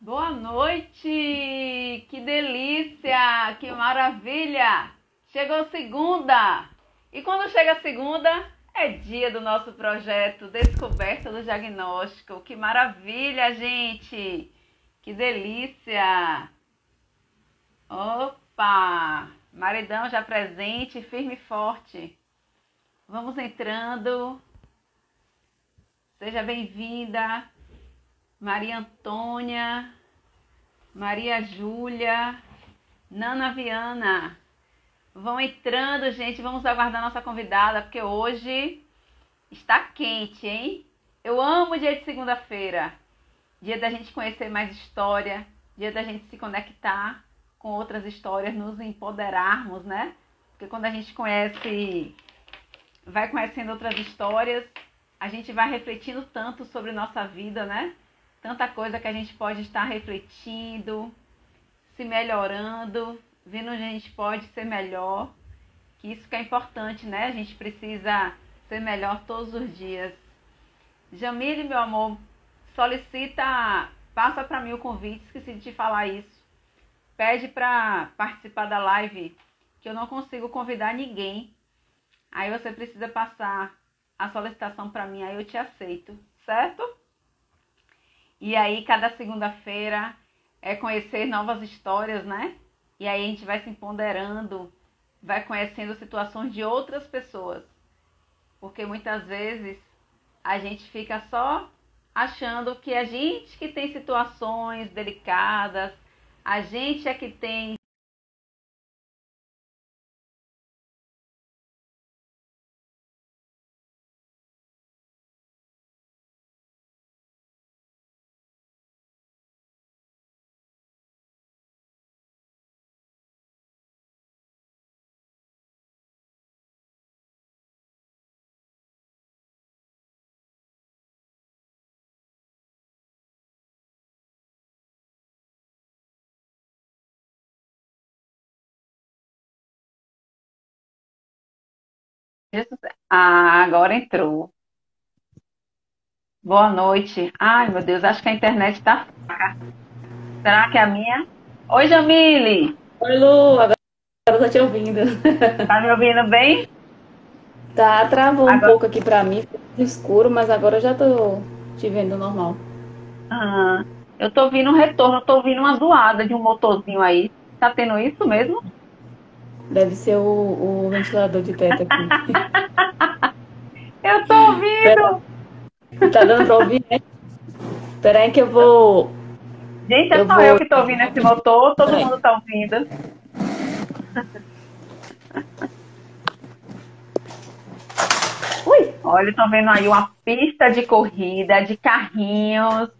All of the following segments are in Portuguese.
Boa noite! Que delícia! Que maravilha! Chegou segunda! E quando chega segunda, é dia do nosso projeto Descoberta do Diagnóstico. Que maravilha, gente! Que delícia! Opa! Maridão já presente, firme e forte. Vamos entrando. Seja bem-vinda. Maria Antônia, Maria Júlia, Nana Viana. Vão entrando, gente. Vamos aguardar nossa convidada, porque hoje está quente, hein? Eu amo o dia de segunda-feira. Dia da gente conhecer mais história, dia da gente se conectar com outras histórias, nos empoderarmos, né? Porque quando a gente vai conhecendo outras histórias, a gente vai refletindo tanto sobre nossa vida, né? Tanta coisa que a gente pode estar refletindo, se melhorando, vendo onde a gente pode ser melhor. Que isso que é importante, né? A gente precisa ser melhor todos os dias. Jamile, meu amor, passa para mim o convite, esqueci de te falar isso. Pede para participar da live, que eu não consigo convidar ninguém. Aí você precisa passar a solicitação para mim, aí eu te aceito, certo? E aí, cada segunda-feira é conhecer novas histórias, né? E aí a gente vai se empoderando, vai conhecendo situações de outras pessoas. Porque muitas vezes a gente fica só achando que a gente que tem situações delicadas, a gente é que tem Ah, agora entrou. Boa noite. Ai, meu Deus, acho que a internet tá fraca. Será que é a minha? Oi, Jamile. Oi, Lu, agora eu tô te ouvindo. Tá me ouvindo bem? Tá, travou um Agora, pouco aqui pra mim, ficou escuro, mas agora eu já tô te vendo normal. ah, eu tô ouvindo um retorno, eu tô ouvindo uma zoada de um motorzinho aí. Tá tendo isso mesmo? Deve ser o ventilador de teto aqui. Eu tô Pera, ouvindo! tá dando pra ouvir, né? Pera aí que eu vou. Gente, é Eu só eu vou. que tô ouvindo esse motor, todo Pera aí. mundo tá ouvindo. Ui! Olha, eu tô vendo aí uma pista de corrida, de carrinhos.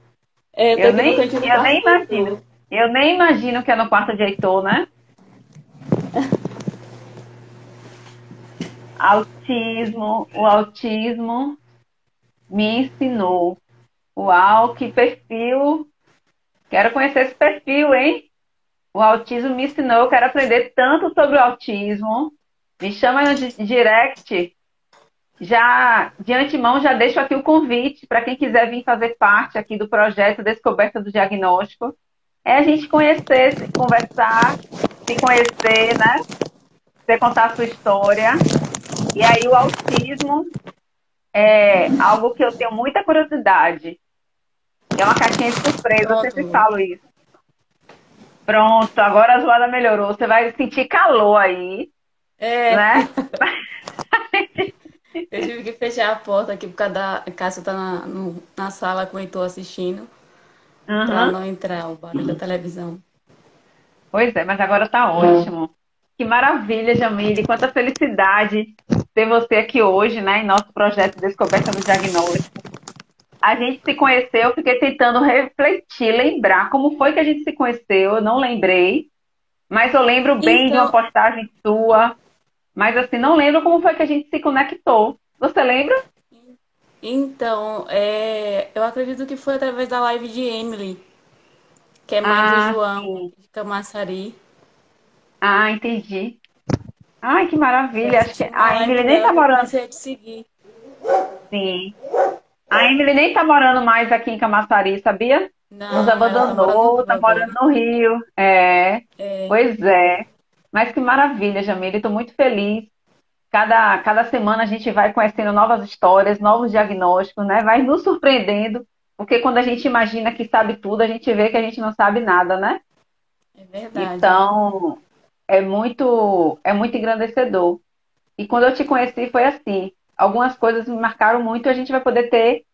É, eu tô Eu aqui no nem, cantinho do eu quarto nem do imagino. Heitor. Eu nem imagino que é no quarto de Heitor, né? O autismo me ensinou. Uau, que perfil! Quero conhecer esse perfil, hein? O autismo me ensinou, eu quero aprender tanto sobre o autismo. Me chama no direct. Já de antemão já deixo aqui o convite para quem quiser vir fazer parte aqui do projeto Descoberta do Diagnóstico. É a gente conhecer, conversar, se conhecer, né? Você contar a sua história. E aí o autismo é algo que eu tenho muita curiosidade. É uma caixinha de surpresa, eu Pronto, sempre Lu. falo isso. Pronto, agora a zoada melhorou. Você vai sentir calor aí, É, né? eu tive que fechar a porta aqui por causa da Cássio tá na sala com o Heitor assistindo, pra Uhum. não entrar o barulho da televisão. Pois é, mas agora tá ótimo. Que maravilha, Jamile. Quanta felicidade ter você aqui hoje, né, em nosso projeto Descoberta do Diagnóstico. A gente se conheceu, eu fiquei tentando refletir, lembrar como foi que a gente se conheceu. Eu não lembrei, mas eu lembro bem de uma Então, postagem sua. Mas assim, não lembro como foi que a gente se conectou. Você lembra? eu acredito que foi através da live de Emily, que é mãe do Ah, João, sim. de Camaçari. Ah, entendi. Ai, que Foi maravilha. Acho que assistindo uma a live Emily nem dela tá que eu morando. comecei a te seguir. Sim. A Emily nem tá morando mais aqui em Camaçari, sabia? Nos Não, ela tá morando no abandonou, Rio tá morando agora. no Rio. É, É, pois é. Mas que maravilha, Jamile. Estou muito feliz. Cada semana a gente vai conhecendo novas histórias, novos diagnósticos, né? Vai nos surpreendendo, porque quando a gente imagina que sabe tudo, a gente vê que a gente não sabe nada, né? é verdade. Então, é muito engrandecedor. E quando eu te conheci foi assim. Algumas coisas me marcaram muito e a gente vai poder ter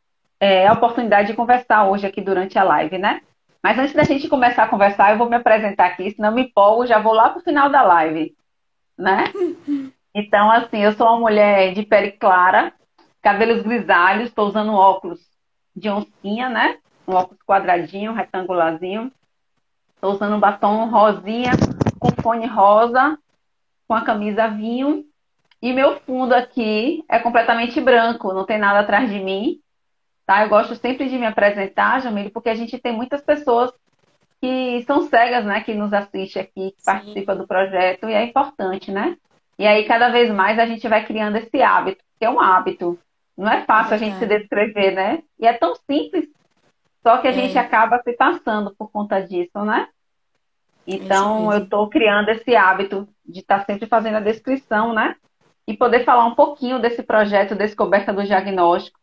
a oportunidade de conversar hoje aqui durante a live, né? Mas antes da gente começar a conversar, eu vou me apresentar aqui, senão eu me empolgo, já vou lá para o final da live, né? Então, assim, eu sou uma mulher de pele clara, cabelos grisalhos, estou usando um óculos de oncinha, né? Um óculos quadradinho, retangularzinho. Estou usando um batom rosinha, com fone rosa, com a camisa vinho. E meu fundo aqui é completamente branco, não tem nada atrás de mim, tá? Eu gosto sempre de me apresentar, Jamile, porque a gente tem muitas pessoas que são cegas, né, que nos assiste aqui, que participa Sim, do projeto, e é importante, né? E aí, cada vez mais, a gente vai criando esse hábito, que é um hábito. Não é é fácil a gente se verdade. descrever, né? E é tão simples, só que a gente É, acaba se passando por conta disso, né? é isso Então, eu mesmo. estou criando esse hábito de estar sempre fazendo a descrição, né? E poder falar um pouquinho desse projeto Descoberta do Diagnóstico.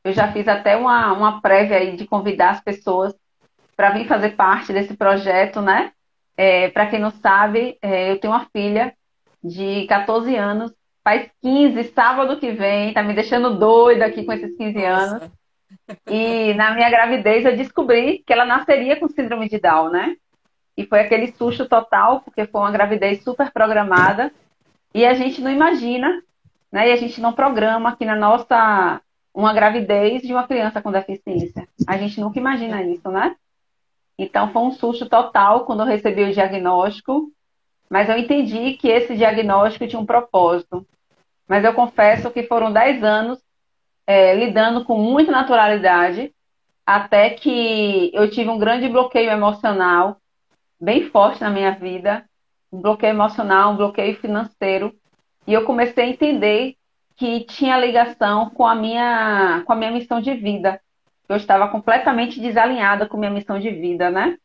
Eu já fiz até uma prévia aí de convidar as pessoas para vir fazer parte desse projeto, né? Para quem não sabe, eu tenho uma filha de 14 anos, faz 15 sábado que vem, tá me deixando doida aqui com esses 15 anos. Nossa, E na minha gravidez eu descobri que ela nasceria com síndrome de Down, né? E foi aquele susto total, porque foi uma gravidez super programada. E a gente não imagina, né? E a gente não programa aqui na nossa uma gravidez de uma criança com deficiência. A gente nunca imagina isso, né? Então foi um susto total quando eu recebi o diagnóstico, mas eu entendi que esse diagnóstico tinha um propósito. Mas eu confesso que foram 10 anos lidando com muita naturalidade, até que eu tive um grande bloqueio emocional, bem forte na minha vida, um bloqueio emocional, um bloqueio financeiro, e eu comecei a entender que tinha ligação com a minha missão de vida. Eu estava completamente desalinhada com a minha missão de vida, né?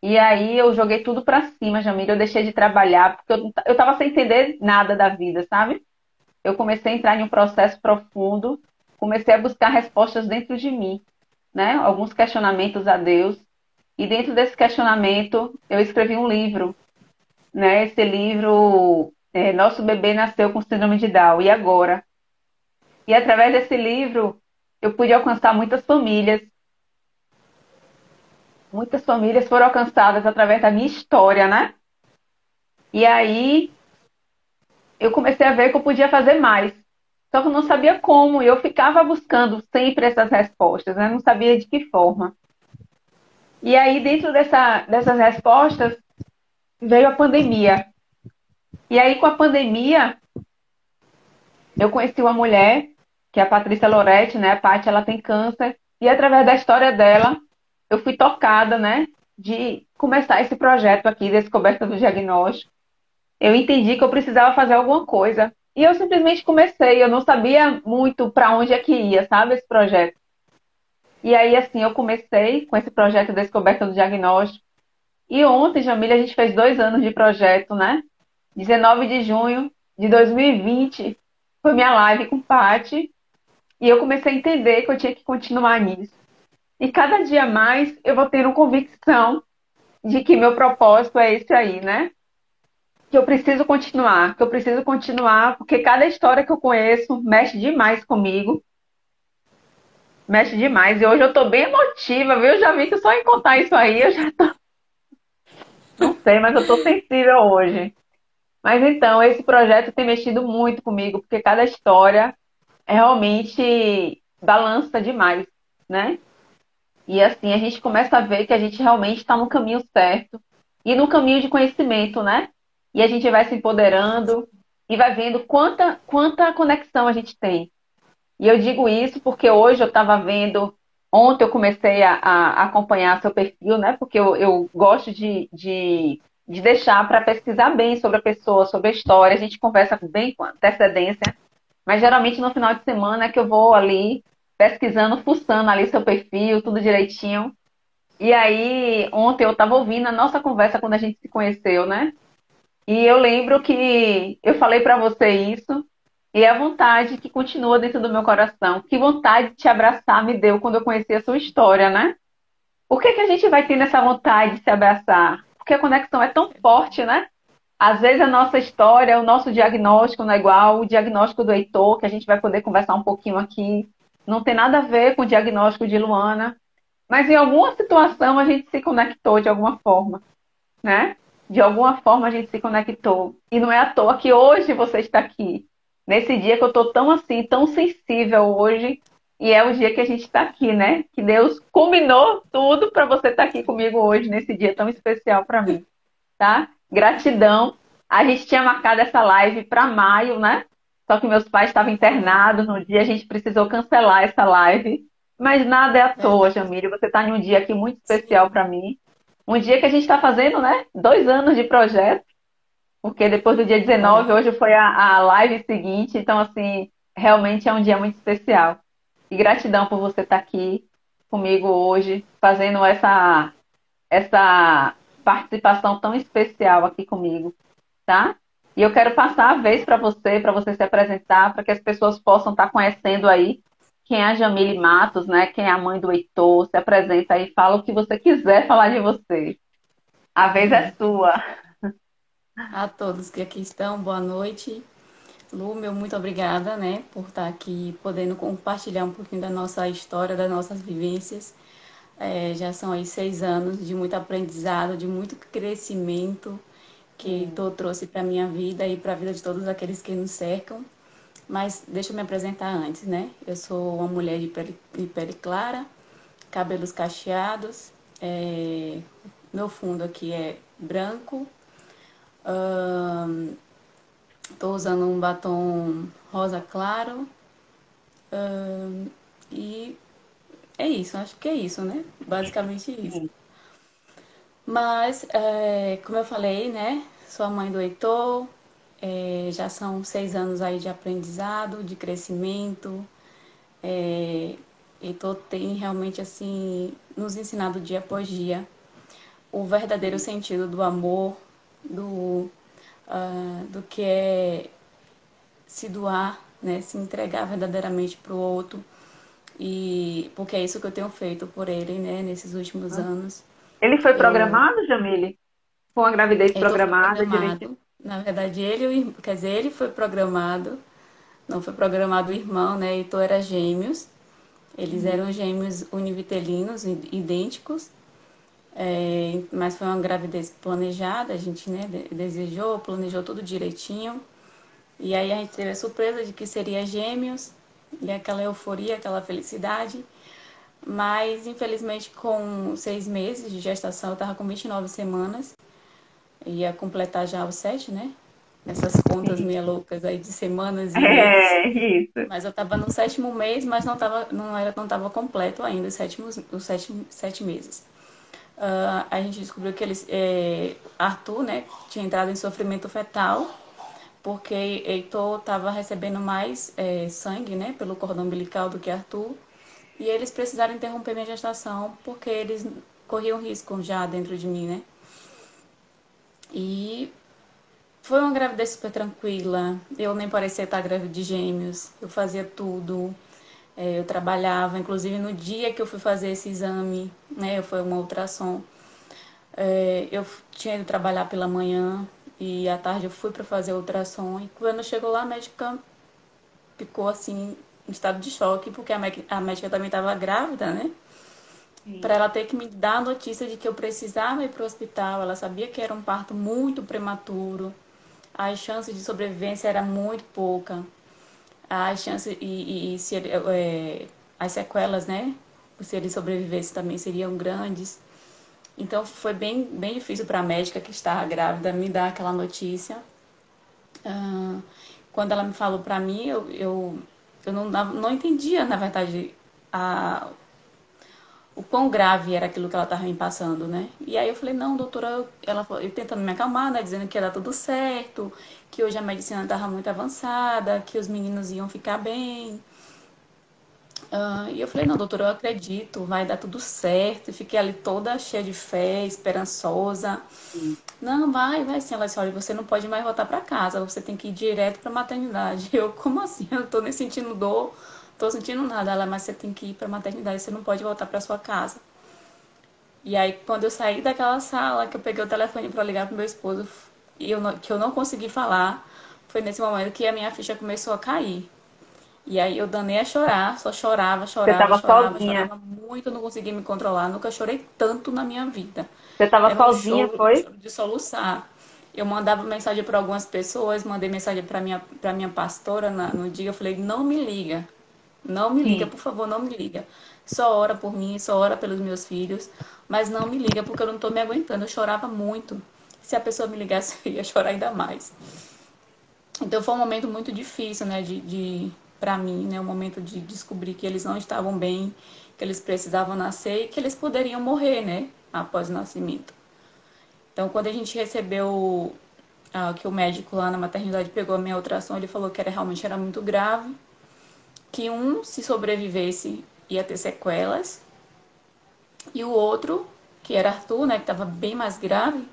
E aí eu joguei tudo pra cima, Jamila. Eu deixei de trabalhar, porque eu tava sem entender nada da vida, sabe? Eu comecei a entrar em um processo profundo, comecei a buscar respostas dentro de mim, né? Alguns questionamentos a Deus. E dentro desse questionamento, eu escrevi um livro, né? Esse livro, Nosso Bebê Nasceu com Síndrome de Down, e agora? E através desse livro, eu pude alcançar muitas famílias foram alcançadas através da minha história, né? E aí eu comecei a ver que eu podia fazer mais. Só que eu não sabia como, e eu ficava buscando sempre essas respostas, né? Não sabia de que forma. E aí, dentro dessas respostas, veio a pandemia. E aí, com a pandemia, eu conheci uma mulher, que é a Patrícia Loretti, né? A Paty, ela tem câncer. E através da história dela, eu fui tocada, né? De começar esse projeto aqui, Descoberta do Diagnóstico. Eu entendi que eu precisava fazer alguma coisa. E eu simplesmente comecei, eu não sabia muito para onde é que ia, sabe, esse projeto. E aí, assim, eu comecei com esse projeto Descoberta do Diagnóstico. E ontem, Jamília, a gente fez 2 anos de projeto, né? 19 de junho de 2020 foi minha live com Paty. E eu comecei a entender que eu tinha que continuar nisso. E cada dia mais eu vou tendo convicção de que meu propósito é esse aí, né? Que eu preciso continuar, porque cada história que eu conheço mexe demais comigo, mexe demais. E hoje eu tô bem emotiva, viu? Eu já vi que só em contar isso aí, eu já não sei, mas eu tô sensível hoje. Mas então, esse projeto tem mexido muito comigo, porque cada história realmente balança demais, né? E assim, a gente começa a ver que a gente realmente está no caminho certo e no caminho de conhecimento, né? E a gente vai se empoderando e vai vendo quanta conexão a gente tem. E eu digo isso porque hoje eu estava vendo, ontem eu comecei a acompanhar seu perfil, né? Porque eu gosto de deixar para pesquisar bem sobre a pessoa, sobre a história. A gente conversa bem com antecedência, mas geralmente no final de semana é que eu vou ali pesquisando, fuçando ali seu perfil, tudo direitinho. E aí, ontem eu estava ouvindo a nossa conversa quando a gente se conheceu, né? E eu lembro que eu falei para você isso, e é a vontade que continua dentro do meu coração. Que vontade de te abraçar me deu quando eu conheci a sua história, né? Por que que a gente vai ter essa vontade de se abraçar? Porque a conexão é tão forte, né? Às vezes a nossa história, o nosso diagnóstico não é igual, o diagnóstico do Heitor, que a gente vai poder conversar um pouquinho aqui, não tem nada a ver com o diagnóstico de Luana, mas em alguma situação a gente se conectou de alguma forma, né? De alguma forma a gente se conectou. E não é à toa que hoje você está aqui. Nesse dia que eu estou tão assim, tão sensível hoje, e é o dia que a gente está aqui, né? Que Deus combinou tudo para você estar aqui comigo hoje, nesse dia tão especial para mim, tá? Gratidão. A gente tinha marcado essa live para maio, né? Só que meus pais estavam Foi, internados no dia, a gente precisou cancelar essa live. Mas nada é à toa, verdade. Jamília. Você está em um dia aqui muito especial Sim, para mim. Um dia que a gente está fazendo, né? 2 anos de projeto, porque depois do dia foi. 19, hoje foi a live seguinte. Então, assim, realmente é um dia muito especial. E gratidão por você estar aqui comigo hoje, fazendo essa participação tão especial aqui comigo, tá? E eu quero passar a vez para você se apresentar, para que as pessoas possam estar conhecendo aí quem é a Jamile Matos, né? Quem é a mãe do Heitor. Se apresenta aí, fala o que você quiser falar de você. A vez é sua. A todos que aqui estão, boa noite. Lu, meu muito obrigada, né, por estar aqui podendo compartilhar um pouquinho da nossa história, das nossas vivências. Já são aí 6 anos de muito aprendizado, de muito crescimento que Sim. tu trouxe para minha vida e para a vida de todos aqueles que nos cercam. Mas deixa eu me apresentar antes, né? Eu sou uma mulher de pele clara, cabelos cacheados, meu fundo aqui é branco, estou usando um batom rosa claro, e é isso, acho que é isso, né? Basicamente isso. Sim. Mas, como eu falei, né? Sou a mãe do Heitor, já são 6 anos aí de aprendizado, de crescimento. É, Heitor tem realmente, assim, nos ensinado dia após dia o verdadeiro sentido do amor, do que é se doar, né? Se entregar verdadeiramente para o outro. E porque é isso que eu tenho feito por ele, né? Nesses últimos anos. Ele foi Eu programado, Jamile? Com uma gravidez Heitor foi programada, direitinho? programado. Na verdade, quer dizer, ele foi programado. Não foi programado o irmão, né? Heitor era gêmeos. Eles eram gêmeos univitelinos, idênticos. Mas foi uma gravidez planejada. A gente, né, desejou, planejou tudo direitinho. E aí a gente teve a surpresa de que seria gêmeos. E aquela euforia, aquela felicidade. Mas, infelizmente, com 6 meses de gestação, eu estava com 29 semanas. Ia completar já os 7, né? Essas contas Sim. meio loucas aí de semanas e meses. É, isso. Mas eu estava no 7º mês, mas não tava completo ainda os 7 meses. A gente descobriu que Arthur, né, tinha entrado em sofrimento fetal, porque Heitor estava recebendo mais sangue, né, pelo cordão umbilical do que Arthur. E eles precisaram interromper minha gestação, porque eles corriam risco já dentro de mim, né? E foi uma gravidez super tranquila. Eu nem parecia estar grávida de gêmeos. Eu fazia tudo. Eu trabalhava, inclusive no dia que eu fui fazer esse exame, né? Foi uma ultrassom. Eu tinha ido trabalhar pela manhã e à tarde eu fui para fazer a ultrassom. E quando chegou lá, a médica ficou assim, em estado de choque, porque a médica também estava grávida, né? Para Sim. ela ter que me dar a notícia de que eu precisava ir para o hospital. Ela sabia que era um parto muito prematuro, as chances de sobrevivência era muito pouca. As chances e se ele, as sequelas, né? Se ele sobrevivesse também seriam grandes. Então foi bem, bem difícil para a médica que estava grávida me dar aquela notícia. Ah, Quando ela me falou para mim, eu não entendia, na verdade, a, o quão grave era aquilo que ela estava me passando, né? E aí eu falei, não, doutora, eu tentando me acalmar, né? Dizendo que ia dar tudo certo, que hoje a medicina estava muito avançada, que os meninos iam ficar bem. E eu falei, não, doutora, eu acredito, vai dar tudo certo. E fiquei ali toda cheia de fé, esperançosa. Sim. Não, vai sim. Ela disse, olha, você não pode mais voltar para casa, você tem que ir direto para maternidade. Eu, como assim? Eu não tô nem sentindo dor, tô sentindo nada. Ela, mas você tem que ir para maternidade, você não pode voltar para sua casa. E aí, quando eu saí daquela sala, que eu peguei o telefone para ligar pro meu esposo, que eu não consegui falar, foi nesse momento que a minha ficha começou a cair. E aí eu danei a chorar, só chorava, Você chorava, estava chorava, sozinha. chorava muito, não conseguia me controlar. Nunca chorei tanto na minha vida. Você estava Era sozinha, um foi? choro de soluçar. Eu mandava mensagem para algumas pessoas, mandei mensagem para minha pastora no dia. Eu falei: não me liga, não me liga, Sim. por favor, não me liga. Só ora por mim, só ora pelos meus filhos, mas não me liga porque eu não estou me aguentando. Eu chorava muito. Se a pessoa me ligasse, eu ia chorar ainda mais. Então foi um momento muito difícil, né, para mim, né, um momento de descobrir que eles não estavam bem, que eles precisavam nascer e que eles poderiam morrer, né, após o nascimento. Então, quando a gente recebeu que o médico lá na maternidade pegou a minha ultrassom, ele falou que realmente era muito grave, que um, se sobrevivesse, ia ter sequelas, e o outro, que era Arthur, né, que estava bem mais grave,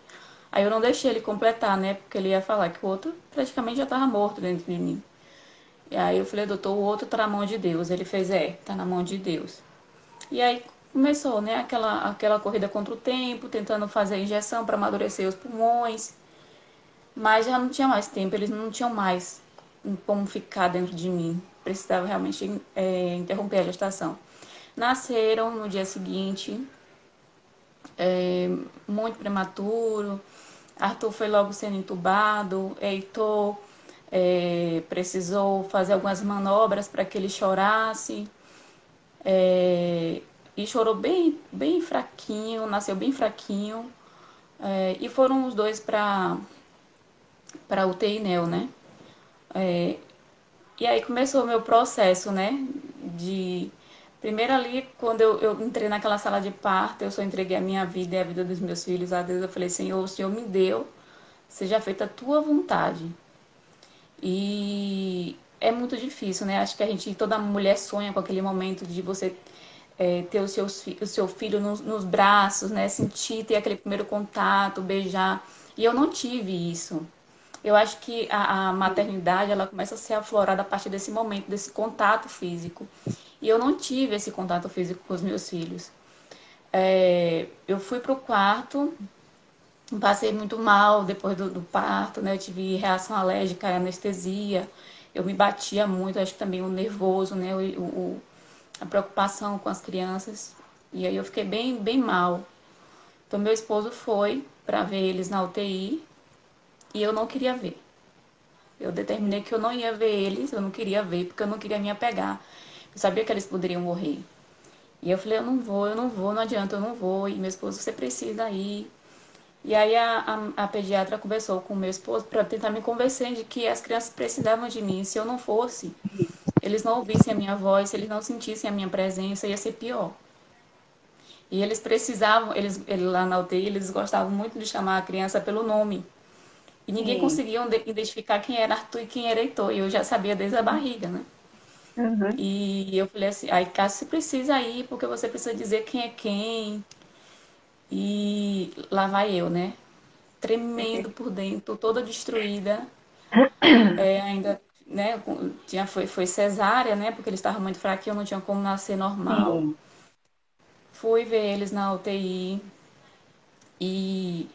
aí eu não deixei ele completar, né, porque ele ia falar que o outro praticamente já estava morto dentro de mim. E aí eu falei, doutor, o outro tá na mão de Deus. Ele fez, tá na mão de Deus. E aí começou, né, aquela corrida contra o tempo, tentando fazer a injeção para amadurecer os pulmões. Mas já não tinha mais tempo, eles não tinham mais como ficar dentro de mim. Precisava realmente interromper a gestação. Nasceram no dia seguinte, muito prematuro. Arthur foi logo sendo entubado. Heitor precisou fazer algumas manobras para que ele chorasse. É, e chorou bem fraquinho, nasceu bem fraquinho. E foram os dois para UTI neo, né? E aí começou o meu processo, né? De primeiro ali, quando eu entrei naquela sala de parto, eu só entreguei a minha vida e a vida dos meus filhos a Deus. Eu falei, Senhor, o Senhor me deu, seja feita a tua vontade. E é muito difícil, né? Acho que toda mulher sonha com aquele momento de você ter o seu filho nos braços, né? Sentir, ter aquele primeiro contato, beijar. E eu não tive isso. Eu acho que a maternidade ela começa a ser aflorada a partir desse momento, desse contato físico. E eu não tive esse contato físico com os meus filhos. Eu fui pro quarto, passei muito mal depois do parto, né? Eu tive reação alérgica à anestesia. Eu me batia muito, acho que também o nervoso, né? A preocupação com as crianças. E aí eu fiquei bem mal. Então meu esposo foi para ver eles na UTI e eu não queria ver. Eu determinei que eu não ia ver eles, eu não queria ver, porque eu não queria me apegar. Eu sabia que eles poderiam morrer. E eu falei, eu não vou, não adianta, eu não vou. E meu esposo, você precisa ir. E aí a pediatra conversou com o meu esposo para tentar me convencer de que as crianças precisavam de mim. Se eu não fosse, eles não ouvissem a minha voz, se eles não sentissem a minha presença, ia ser pior. E eles precisavam, eles lá na UTI, eles gostavam muito de chamar a criança pelo nome. E ninguém Sim. conseguia identificar quem era Arthur e quem era Heitor. E eu já sabia desde a barriga, né? Uhum. E eu falei assim, aí Cássio, você precisa ir, porque você precisa dizer quem é quem. E lá vai eu, né? Tremendo por dentro, toda destruída. Ainda, né? Foi cesárea, né? Porque eles estavam muito fracos, eu não tinha como nascer normal. Sim. Fui ver eles na UTI e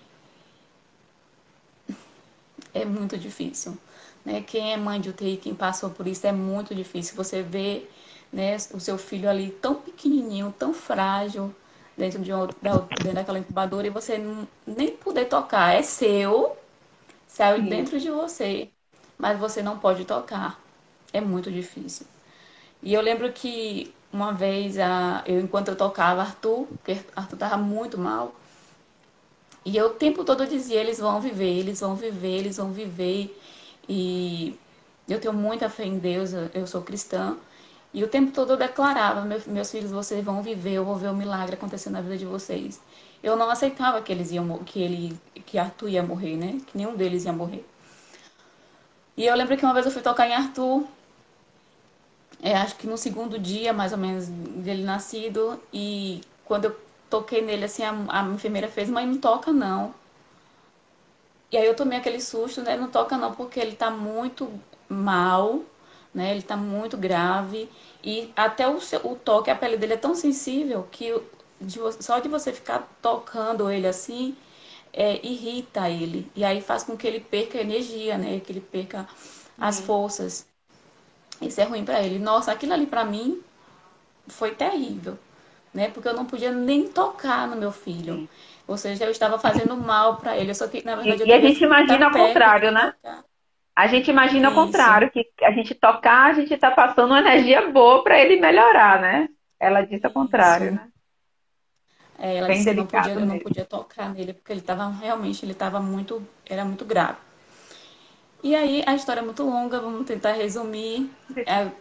é muito difícil. Né? Quem é mãe de UTI, quem passou por isso, é muito difícil. Você vê, né, o seu filho ali tão pequenininho, tão frágil, dentro daquela incubadora e você nem poder tocar. É seu, saiu Sim. dentro de você, mas você não pode tocar. É muito difícil. E eu lembro que uma vez, enquanto eu tocava Arthur, porque Arthur estava muito mal, e eu o tempo todo dizia, eles vão viver, eles vão viver, eles vão viver. E eu tenho muita fé em Deus, eu sou cristã. E o tempo todo eu declarava, meus filhos, vocês vão viver, eu vou ver o milagre acontecendo na vida de vocês. Eu não aceitava que que Arthur ia morrer, né? Que nenhum deles ia morrer. E eu lembro que uma vez eu fui tocar em Arthur acho que no segundo dia, mais ou menos, dele nascido, e quando eu toquei nele, assim, a enfermeira fez, mãe, não toca não. E aí eu tomei aquele susto, né? Não toca não, porque ele tá muito mal, né? Ele tá muito grave. E até o toque, a pele dele é tão sensível que só de você ficar tocando ele assim, irrita ele. E aí faz com que ele perca energia, né? Que ele perca as Sim, forças. Isso é ruim pra ele. Nossa, aquilo ali pra mim foi terrível, né? Porque eu não podia nem tocar no meu filho. sim. Ou seja, eu estava fazendo mal para ele. Só que, na verdade, eu E a queria gente estar imagina ao perto contrário, e né? tocar. A gente imagina ao Isso. contrário, que a gente tocar, a gente está passando uma energia boa para ele melhorar, né? Ela disse ao contrário, Isso. né? Ela Bem disse que delicado eu não mesmo. podia tocar nele porque ele estava realmente, ele estava muito, era muito grave. E aí a história é muito longa, vamos tentar resumir.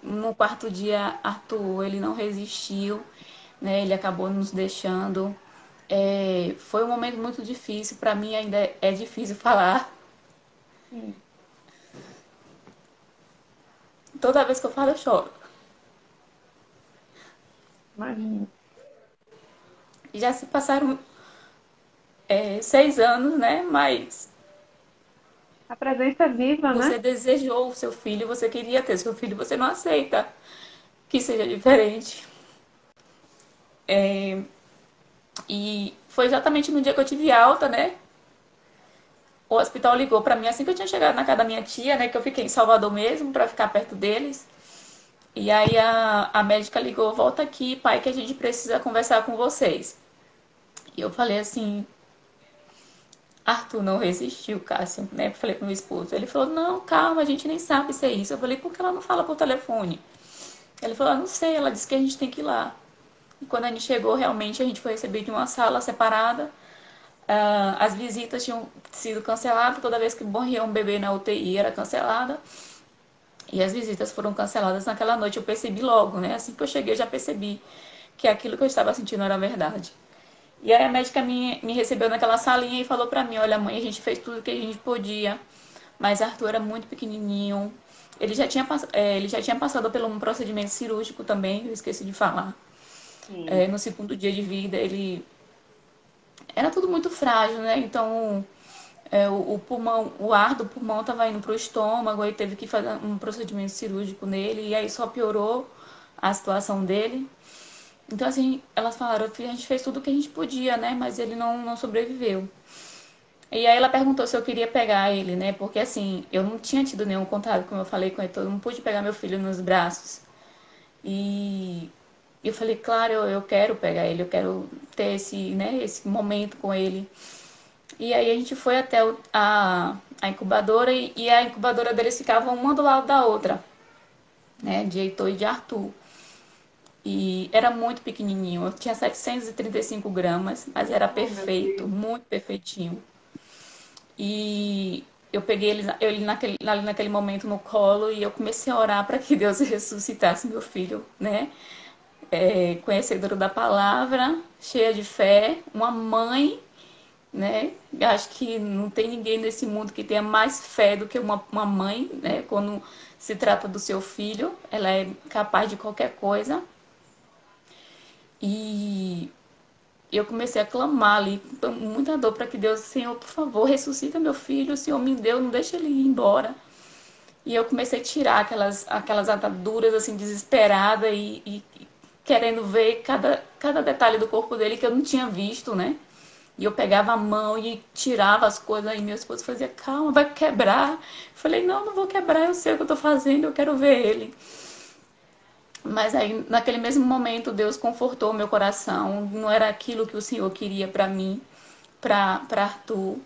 No quarto dia, Arthur, ele não resistiu, né? Ele acabou nos deixando. Foi um momento muito difícil, para mim ainda é difícil falar. Sim, Toda vez que eu falo, eu choro. imagina. Já se passaram 6 anos, né? Mas A presença é viva, né? você desejou o seu filho, você queria ter seu filho, você não aceita que seja diferente. E foi exatamente no dia que eu tive alta, né? O hospital ligou para mim assim que eu tinha chegado na casa da minha tia, né? Que eu fiquei em Salvador mesmo, para ficar perto deles. E aí a médica ligou: volta aqui, pai, que a gente precisa conversar com vocês. E eu falei assim: Arthur não resistiu, Cássio, né? Falei pro meu esposo. Ele falou: não, calma, a gente nem sabe se é isso. Eu falei: por que ela não fala por telefone? Ele falou: não sei, ela disse que a gente tem que ir lá. E quando a gente chegou, realmente a gente foi recebido em uma sala separada. As visitas tinham sido canceladas, toda vez que morria um bebê na UTI era cancelada. E as visitas foram canceladas naquela noite. Eu percebi logo, né? Assim que eu cheguei, eu já percebi que aquilo que eu estava sentindo era verdade. E aí a médica me recebeu naquela salinha e falou pra mim: olha, mãe, a gente fez tudo que a gente podia, mas Arthur era muito pequenininho. Ele já tinha passado por um procedimento cirúrgico também, eu esqueci de falar. Sim. No segundo dia de vida, ele era tudo muito frágil, né? Então, o pulmão, o ar do pulmão estava indo para o estômago, aí teve que fazer um procedimento cirúrgico nele, e aí só piorou a situação dele. Então, assim, elas falaram: a gente fez tudo o que a gente podia, né? Mas ele não sobreviveu. E aí ela perguntou se eu queria pegar ele, né? Porque, assim, eu não tinha tido nenhum contato, como eu falei com ele, eu não pude pegar meu filho nos braços. E eu falei: claro, eu quero pegar ele, eu quero ter esse momento com ele. E aí a gente foi até a incubadora e a incubadora deles ficava uma do lado da outra, né? De Heitor e de Arthur. E era muito pequenininho, eu tinha 735 gramas, mas era Oh, meu perfeito, Deus. muito perfeitinho. E eu peguei ele ali naquele momento no colo e eu comecei a orar para que Deus ressuscitasse meu filho, né? Conhecedora da palavra, cheia de fé, uma mãe, né? Eu acho que não tem ninguém nesse mundo que tenha mais fé do que uma mãe, né? Quando se trata do seu filho, ela é capaz de qualquer coisa. E eu comecei a clamar ali, com muita dor, para que Deus, Senhor, por favor, ressuscita meu filho, o Senhor me deu, não deixa ele ir embora. E eu comecei a tirar aquelas ataduras, assim, desesperada e querendo ver cada detalhe do corpo dele que eu não tinha visto, né? E eu pegava a mão e tirava as coisas, e meu esposo fazia: calma, vai quebrar. Eu falei: não, não vou quebrar, eu sei o que eu tô fazendo, eu quero ver ele. Mas aí, naquele mesmo momento, Deus confortou meu coração. Não era aquilo que o Senhor queria para mim, para Arthur.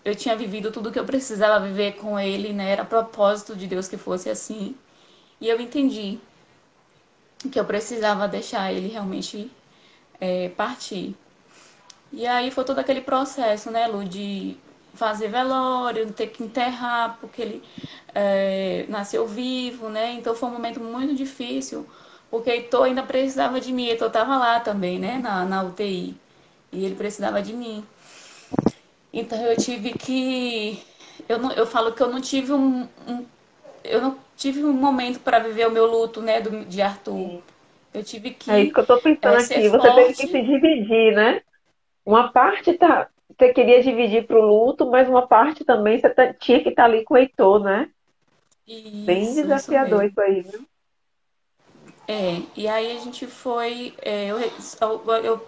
Eu tinha vivido tudo o que eu precisava viver com ele, né? Era propósito de Deus que fosse assim. E eu entendi que eu precisava deixar ele realmente partir. E aí foi todo aquele processo, né, Lu, de fazer velório, ter que enterrar, porque ele nasceu vivo, né? Então foi um momento muito difícil, porque Heitor ainda precisava de mim. Heitor estava lá também, né, na UTI. E ele precisava de mim. Então eu tive que. Eu falo que eu não tive eu não tive um momento para viver o meu luto, né, de Arthur. Sim. Eu tive É isso que que eu estou pensando ser aqui. Você teve que se forte. dividir, né? Uma parte você queria dividir para o luto, mas uma parte também você tinha que estar ali com o Heitor, né? Bem Isso desafiador mesmo. isso aí, viu? E aí a gente foi.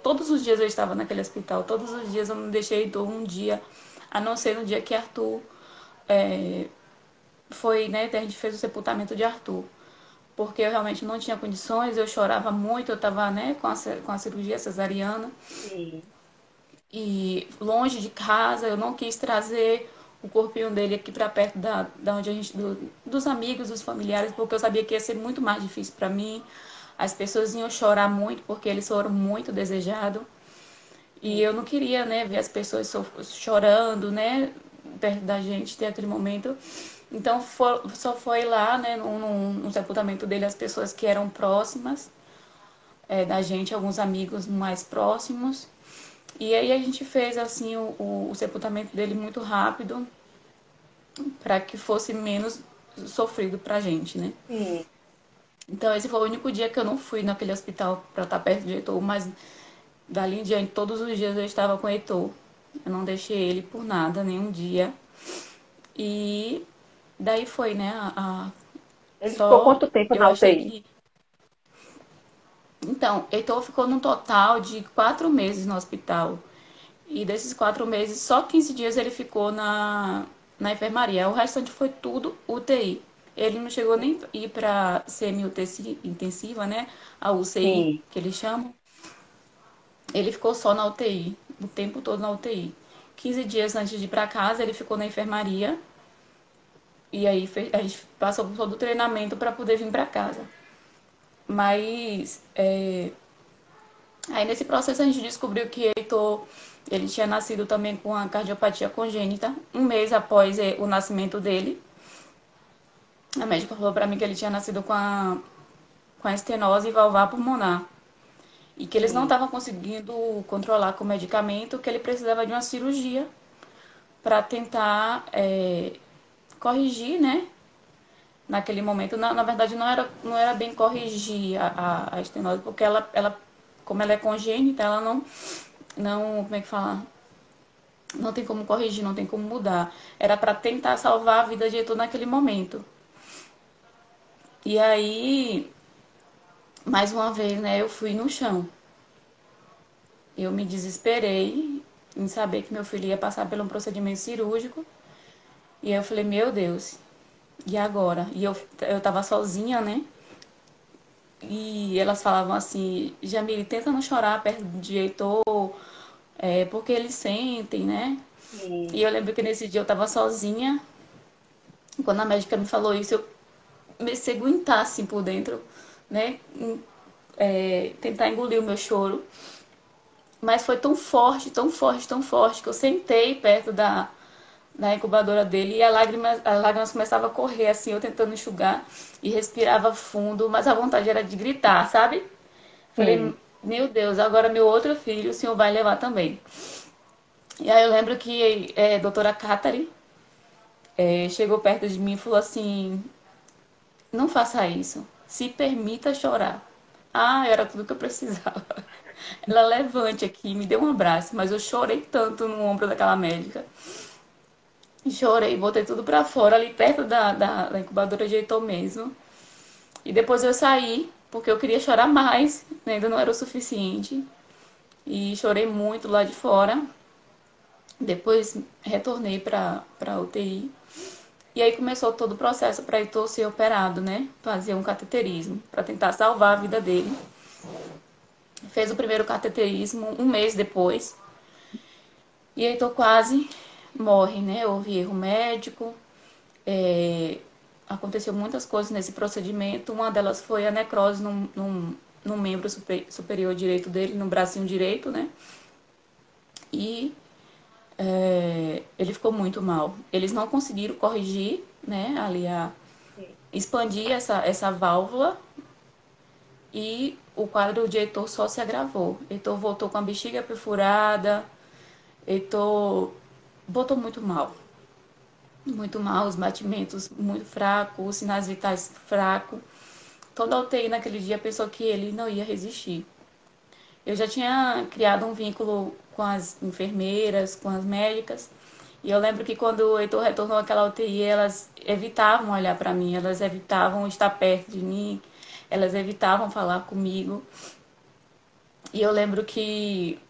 Todos os dias eu estava naquele hospital, todos os dias eu não deixei Heitor um dia, a não ser no dia que Arthur é, foi, né? A gente fez o sepultamento de Arthur. Porque eu realmente não tinha condições, eu chorava muito, eu estava, né, com a cirurgia cesariana Sim, e longe de casa, eu não quis trazer o corpinho dele aqui para perto da onde a gente, dos amigos, dos familiares, porque eu sabia que ia ser muito mais difícil para mim. As pessoas iam chorar muito porque eles foram muito desejados. E sim, eu não queria, né, ver as pessoas chorando, né, perto da gente, ter aquele momento. Então só foi lá, né, no sepultamento dele as pessoas que eram próximas da gente, alguns amigos mais próximos. E aí a gente fez assim o sepultamento dele muito rápido para que fosse menos sofrido pra gente, né? sim. Então esse foi o único dia que eu não fui naquele hospital para estar perto de Heitor, mas dali em diante todos os dias eu estava com Heitor. Eu não deixei ele por nada, nenhum dia. E daí foi, né? Ele ficou Só quanto tempo eu na achei UTI? que. Então, Heitor ficou num total de 4 meses no hospital. E desses 4 meses, só 15 dias ele ficou na enfermaria. O restante foi tudo UTI. Ele não chegou nem a ir para semi-intensiva, né? A UCI, Sim, que eles chamam. Ele ficou só na UTI, o tempo todo na UTI. 15 dias antes de ir para casa, ele ficou na enfermaria. E aí a gente passou por todo o treinamento para poder vir para casa. Mas aí nesse processo a gente descobriu que ele tinha nascido também com a cardiopatia congênita, um mês após o nascimento dele. A médica falou para mim que ele tinha nascido com a estenose valvar pulmonar e que eles não sim, estavam conseguindo controlar com medicamento, que ele precisava de uma cirurgia para tentar corrigir, né? Naquele momento, na verdade, não era bem corrigir a estenose, porque como ela é congênita, ela não, como é que fala? Não tem como corrigir, não tem como mudar. Era para tentar salvar a vida de Heitor naquele momento. E aí, mais uma vez, né, eu fui no chão. Eu me desesperei em saber que meu filho ia passar por um procedimento cirúrgico. E aí eu falei, meu Deus, e agora? E eu tava sozinha, né? E elas falavam assim, Jamile, tenta não chorar perto de Heitor, porque eles sentem, né? sim. E eu lembro que nesse dia eu tava sozinha. Quando a médica me falou isso, eu comecei a aguentar assim por dentro, né? Tentar engolir o meu choro. Mas foi tão forte, tão forte, tão forte, que eu sentei perto da incubadora dele e as lágrimas começavam a correr, assim, eu tentando enxugar e respirava fundo, mas a vontade era de gritar, sabe? Falei, Sim. meu Deus, agora meu outro filho o senhor vai levar também. E aí eu lembro que a doutora Catherine chegou perto de mim e falou assim, não faça isso, se permita chorar. Ah, era tudo que eu precisava. Ela levante aqui, me deu um abraço, mas eu chorei tanto no ombro daquela médica. Chorei, botei tudo pra fora, ali perto da incubadora de Heitor mesmo. E depois eu saí, porque eu queria chorar mais, né? Ainda não era o suficiente. E chorei muito lá de fora. Depois retornei pra UTI. E aí começou todo o processo para Heitor ser operado, né? Fazer um cateterismo, para tentar salvar a vida dele. Fez o primeiro cateterismo um mês depois. E Heitor quase morre, né? Houve erro médico. É, Aconteceu muitas coisas nesse procedimento. Uma delas foi a necrose num membro superior direito dele, no bracinho direito, né? E ele ficou muito mal. Eles não conseguiram corrigir, né? Ali expandir essa válvula e o quadro de Heitor só se agravou. Heitor voltou com a bexiga perfurada, Heitor botou muito mal. muito mal, os batimentos muito fracos, os sinais vitais fracos. Toda a UTI naquele dia pensou que ele não ia resistir. Eu já tinha criado um vínculo com as enfermeiras, com as médicas, e eu lembro que quando o Heitor retornou àquela UTI, elas evitavam olhar para mim, elas evitavam estar perto de mim, elas evitavam falar comigo. E eu lembro que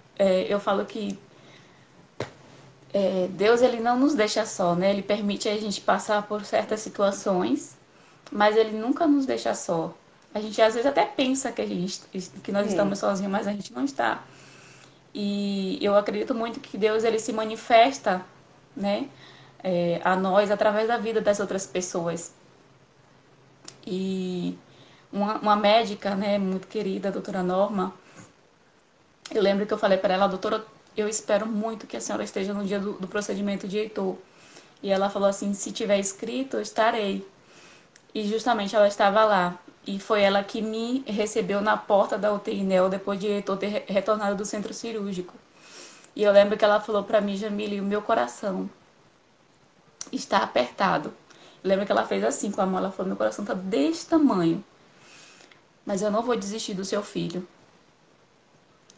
eu falo que Deus ele não nos deixa só, né? Ele permite a gente passar por certas situações, mas ele nunca nos deixa só. A gente às vezes até pensa que nós estamos Sim, sozinhos, mas a gente não está. E eu acredito muito que Deus ele se manifesta, né, a nós através da vida das outras pessoas. E uma médica, né, muito querida, a doutora Norma, eu lembro que eu falei para ela, doutora, eu espero muito que a senhora esteja no dia do procedimento de Heitor. E ela falou assim, se tiver escrito, eu estarei. E justamente ela estava lá. E foi ela que me recebeu na porta da UTI NEL depois de Heitor ter retornado do centro cirúrgico. E eu lembro que ela falou para mim, Jamile, o meu coração está apertado. Eu lembro que ela fez assim com a mão, ela falou, meu coração está desse tamanho, mas eu não vou desistir do seu filho.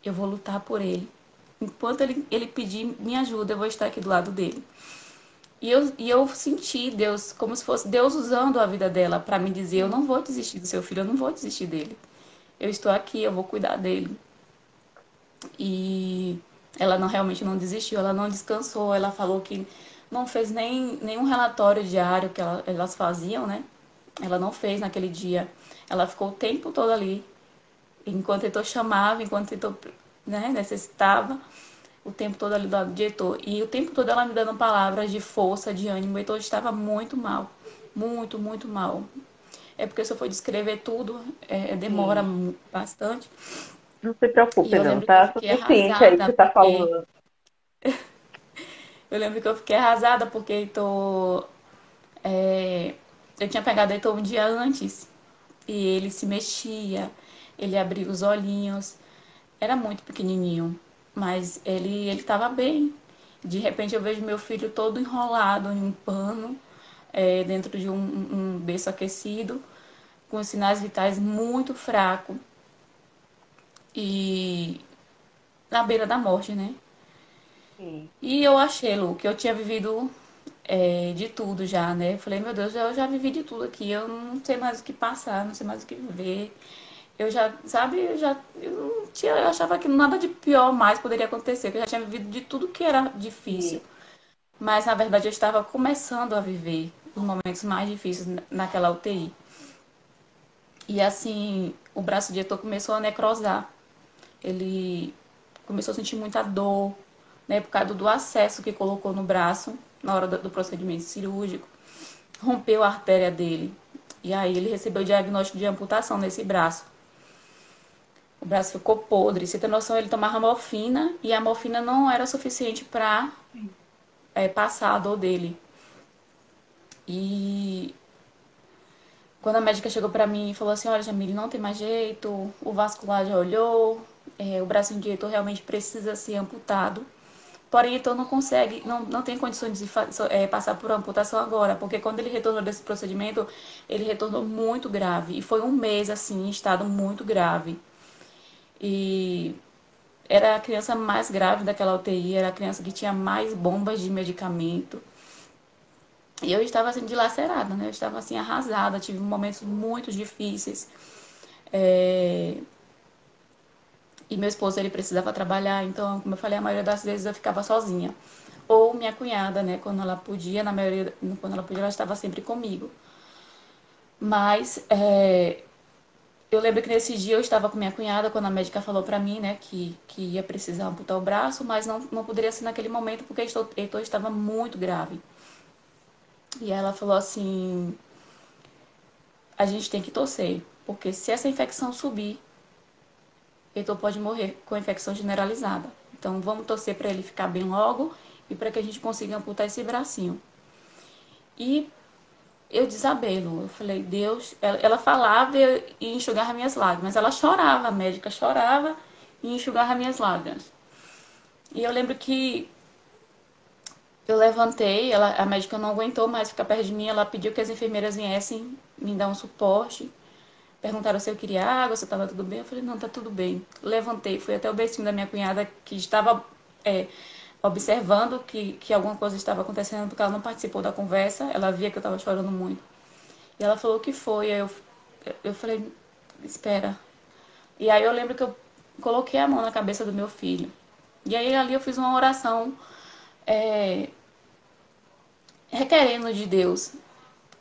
Eu vou lutar por ele. Enquanto ele pedir minha ajuda, eu vou estar aqui do lado dele. E eu senti Deus, como se fosse Deus usando a vida dela para me dizer, eu não vou desistir do seu filho, eu não vou desistir dele. Eu estou aqui, eu vou cuidar dele. E ela não realmente não desistiu, ela não descansou, ela falou que não fez nenhum relatório diário que elas faziam, né? Ela não fez naquele dia. Ela ficou o tempo todo ali, enquanto Heitor chamava, enquanto Heitor, né, necessitava, o tempo todo ali do lado de Heitor. E o tempo todo ela me dando palavras de força, de ânimo. Heitor estava muito mal, muito, muito mal. É porque se eu for descrever tudo, demora sim. bastante. Não se E preocupe, eu não, lembro que eu tá fiquei suficiente aí que arrasada, você tá porque falando. Heitor, eu tinha pegado Heitor um dia antes e ele se mexia, ele abria os olhinhos, era muito pequenininho, mas ele estava bem. De repente eu vejo meu filho todo enrolado em um pano, dentro de um berço aquecido, com os sinais vitais muito fracos e na beira da morte, né? Sim, E eu achei, Lu, que eu tinha vivido de tudo já, né? Eu falei, meu Deus, eu já vivi de tudo aqui, eu não sei mais o que passar, não sei mais o que viver. Eu já, sabe, eu não tinha, eu achava que nada de pior mais poderia acontecer, que eu já tinha vivido de tudo que era difícil. sim, Mas na verdade eu estava começando a viver os momentos mais difíceis naquela UTI. E assim, o braço de Heitor começou a necrosar. Ele começou a sentir muita dor, né, por causa do acesso que colocou no braço na hora do procedimento cirúrgico. Rompeu a artéria dele. E aí ele recebeu o diagnóstico de amputação nesse braço. O braço ficou podre. Você tem noção, ele tomava morfina e a morfina não era suficiente para passar a dor dele. E quando a médica chegou para mim e falou assim, olha, Jamile, não tem mais jeito, o vascular já olhou, o braço direito realmente precisa ser amputado. Porém, então não consegue, não tem condições de passar por amputação agora, porque quando ele retornou desse procedimento, ele retornou muito grave. E foi um mês, assim, em estado muito grave. E era a criança mais grave daquela UTI, era a criança que tinha mais bombas de medicamento. E eu estava, assim, dilacerada, né? Eu estava, assim, arrasada, tive momentos muito difíceis. É... E meu esposo, ele precisava trabalhar, então, como eu falei, a maioria das vezes eu ficava sozinha. Ou minha cunhada, né, quando ela podia, quando ela podia, ela estava sempre comigo. Mas eu lembro que nesse dia eu estava com minha cunhada, quando a médica falou pra mim, né, que ia precisar amputar o braço, mas não poderia ser naquele momento porque Heitor estava muito grave. E ela falou assim, a gente tem que torcer, porque se essa infecção subir, Heitor pode morrer com infecção generalizada. Então vamos torcer para ele ficar bem logo e para que a gente consiga amputar esse bracinho. E eu desabei, Lu. Eu falei, Deus. Ela falava e enxugava minhas lágrimas. Ela chorava, a médica chorava e enxugava minhas lágrimas. E eu lembro que Eu levantei, a médica não aguentou mais ficar perto de mim, ela pediu que as enfermeiras viessem me dar um suporte. Perguntaram se eu queria água, se estava tudo bem. Eu falei, não, tá tudo bem. Levantei, fui até o bercinho da minha cunhada, que estava observando que alguma coisa estava acontecendo, porque ela não participou da conversa. Ela via que eu estava chorando muito. E ela falou o que foi. Aí eu falei, espera. E aí eu lembro que eu coloquei a mão na cabeça do meu filho. E aí ali eu fiz uma oração é, requerendo de Deus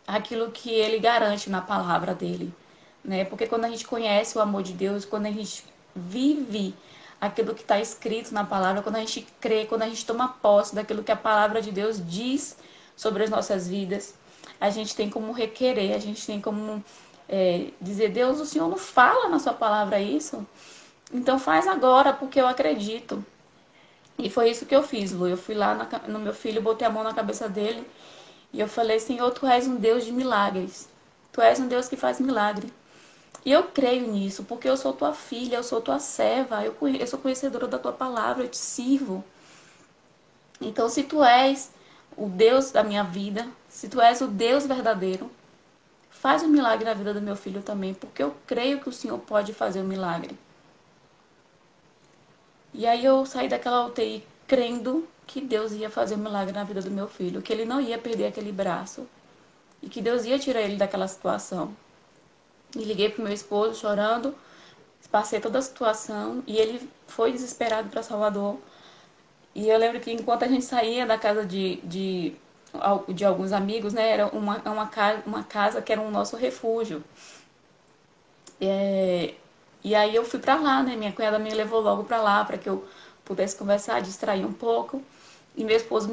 aquilo que ele garante na palavra dele, né? Porque quando a gente conhece o amor de Deus, quando a gente vive aquilo que está escrito na palavra, quando a gente crê, quando a gente toma posse daquilo que a palavra de Deus diz sobre as nossas vidas, a gente tem como requerer, a gente tem como dizer, Deus, o Senhor não fala na sua palavra isso? Então faz agora, porque eu acredito. E foi isso que eu fiz, Lu. Eu fui lá no meu filho, botei a mão na cabeça dele e eu falei, Senhor, tu és um Deus de milagres. Tu és um Deus que faz milagre. E eu creio nisso, porque eu sou tua filha, eu sou tua serva, eu sou conhecedora da tua palavra, eu te sirvo. Então, se tu és o Deus da minha vida, se tu és o Deus verdadeiro, faz um milagre na vida do meu filho também, porque eu creio que o Senhor pode fazer um milagre. E aí eu saí daquela UTI crendo que Deus ia fazer um milagre na vida do meu filho, que ele não ia perder aquele braço e que Deus ia tirar ele daquela situação. E liguei pro meu esposo chorando, passei toda a situação e ele foi desesperado para Salvador. E eu lembro que enquanto a gente saía da casa de alguns amigos, né, era uma casa que era um nosso refúgio. E aí eu fui para lá, né, minha cunhada me levou logo para lá para que eu pudesse conversar, distrair um pouco. E meu esposo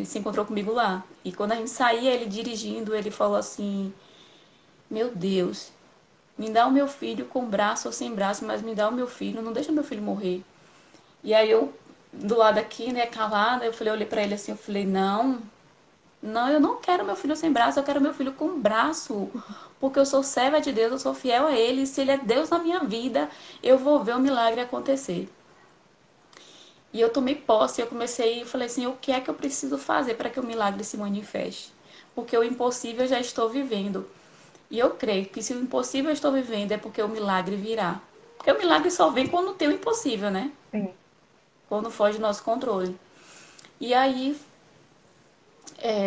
se encontrou comigo lá. E quando a gente saía, ele dirigindo, ele falou assim: Meu Deus, me dá o meu filho com braço ou sem braço, mas me dá o meu filho, não deixa meu filho morrer. E aí eu, do lado aqui, né, calada, olhei pra ele assim, eu falei, não, não, eu não quero meu filho sem braço, eu quero meu filho com braço. Porque eu sou serva de Deus, eu sou fiel a Ele, e se Ele é Deus na minha vida, eu vou ver o milagre acontecer. E eu tomei posse, eu comecei, eu falei assim, o que é que eu preciso fazer para que o milagre se manifeste? Porque o impossível eu já estou vivendo. E eu creio que se o impossível eu estou vivendo é porque o milagre virá. Porque o milagre só vem quando tem o impossível, né? Sim. Quando foge do nosso controle. E aí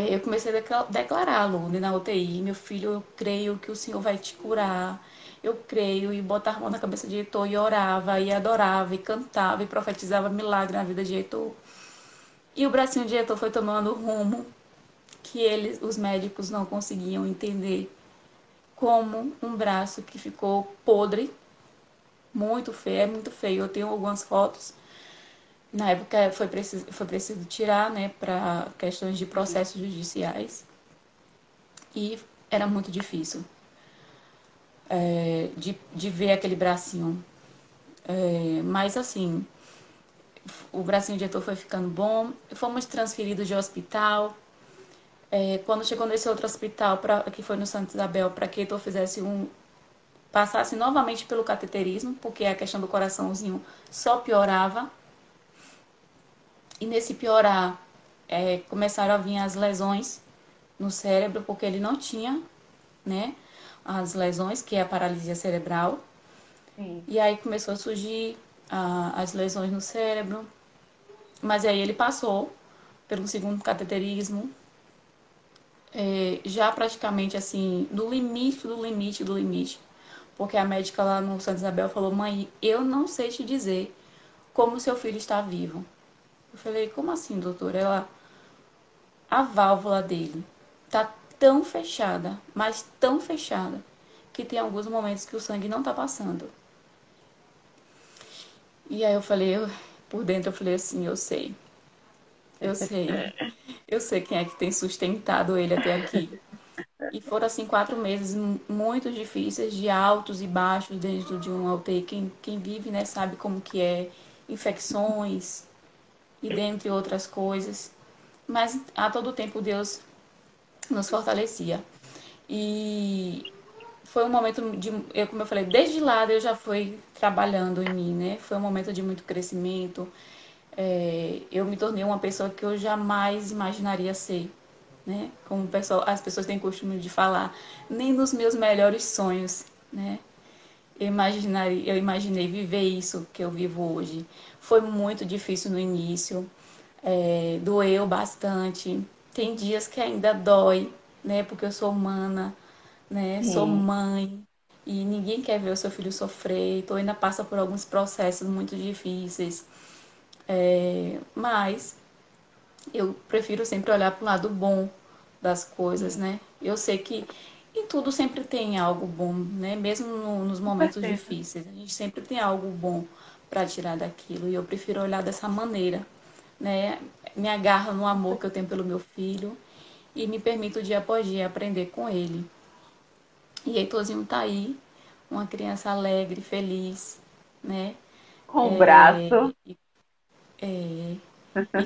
eu comecei a declarar, Lune, na UTI, meu filho, eu creio que o Senhor vai te curar. Eu creio, e botava a mão na cabeça de Heitor e orava, e adorava, e cantava, e profetizava milagre na vida de Heitor. E o bracinho de Heitor foi tomando rumo que os médicos não conseguiam entender, como um braço que ficou podre, muito feio, é muito feio. Eu tenho algumas fotos. Na época foi preciso tirar, né, para questões de processos judiciais. E era muito difícil de ver aquele bracinho. Mas assim, o bracinho de Heitor foi ficando bom. Fomos transferidos de hospital. Quando chegou nesse outro hospital, que foi no Santa Isabel, para que Heitor passasse novamente pelo cateterismo, porque a questão do coraçãozinho só piorava. E nesse piorar, começaram a vir as lesões no cérebro, porque ele não tinha, né, as lesões, que é a paralisia cerebral. Sim. E aí começou a surgir as lesões no cérebro. Mas aí ele passou pelo segundo cateterismo, já praticamente assim, no limite do limite do limite. Porque a médica lá no Santa Isabel falou, mãe, eu não sei te dizer como seu filho está vivo. Eu falei, como assim, doutora? A válvula dele tá tão fechada, mas tão fechada, que tem alguns momentos que o sangue não tá passando. E aí por dentro eu falei assim, eu sei, eu sei, eu sei quem é que tem sustentado ele até aqui. E foram assim 4 meses muito difíceis, de altos e baixos dentro de um UTI. Quem vive, né, sabe como que é, infecções e dentre outras coisas. Mas a todo tempo Deus nos fortalecia. E foi um momento como eu falei, desde lá eu já fui trabalhando em mim, né? Foi um momento de muito crescimento, eu me tornei uma pessoa que eu jamais imaginaria ser, né? Como as pessoas têm costume de falar, nem nos meus melhores sonhos, né? Eu imaginei viver isso que eu vivo hoje. Foi muito difícil no início, doeu bastante. Tem dias que ainda dói, né? Porque eu sou humana, né? Sou Sim. mãe e ninguém quer ver o seu filho sofrer. Então ainda passa por alguns processos muito difíceis. Mas eu prefiro sempre olhar para o lado bom das coisas, Sim, né? Eu sei que em tudo sempre tem algo bom, né? Mesmo nos com momentos certeza. difíceis, a gente sempre tem algo bom para tirar daquilo. E eu prefiro olhar dessa maneira, né? Me agarro no Com amor que eu certeza. tenho pelo meu filho e me permito dia após dia aprender com ele. E Heitorzinho tá aí, uma criança alegre, feliz, né? Com o braço. E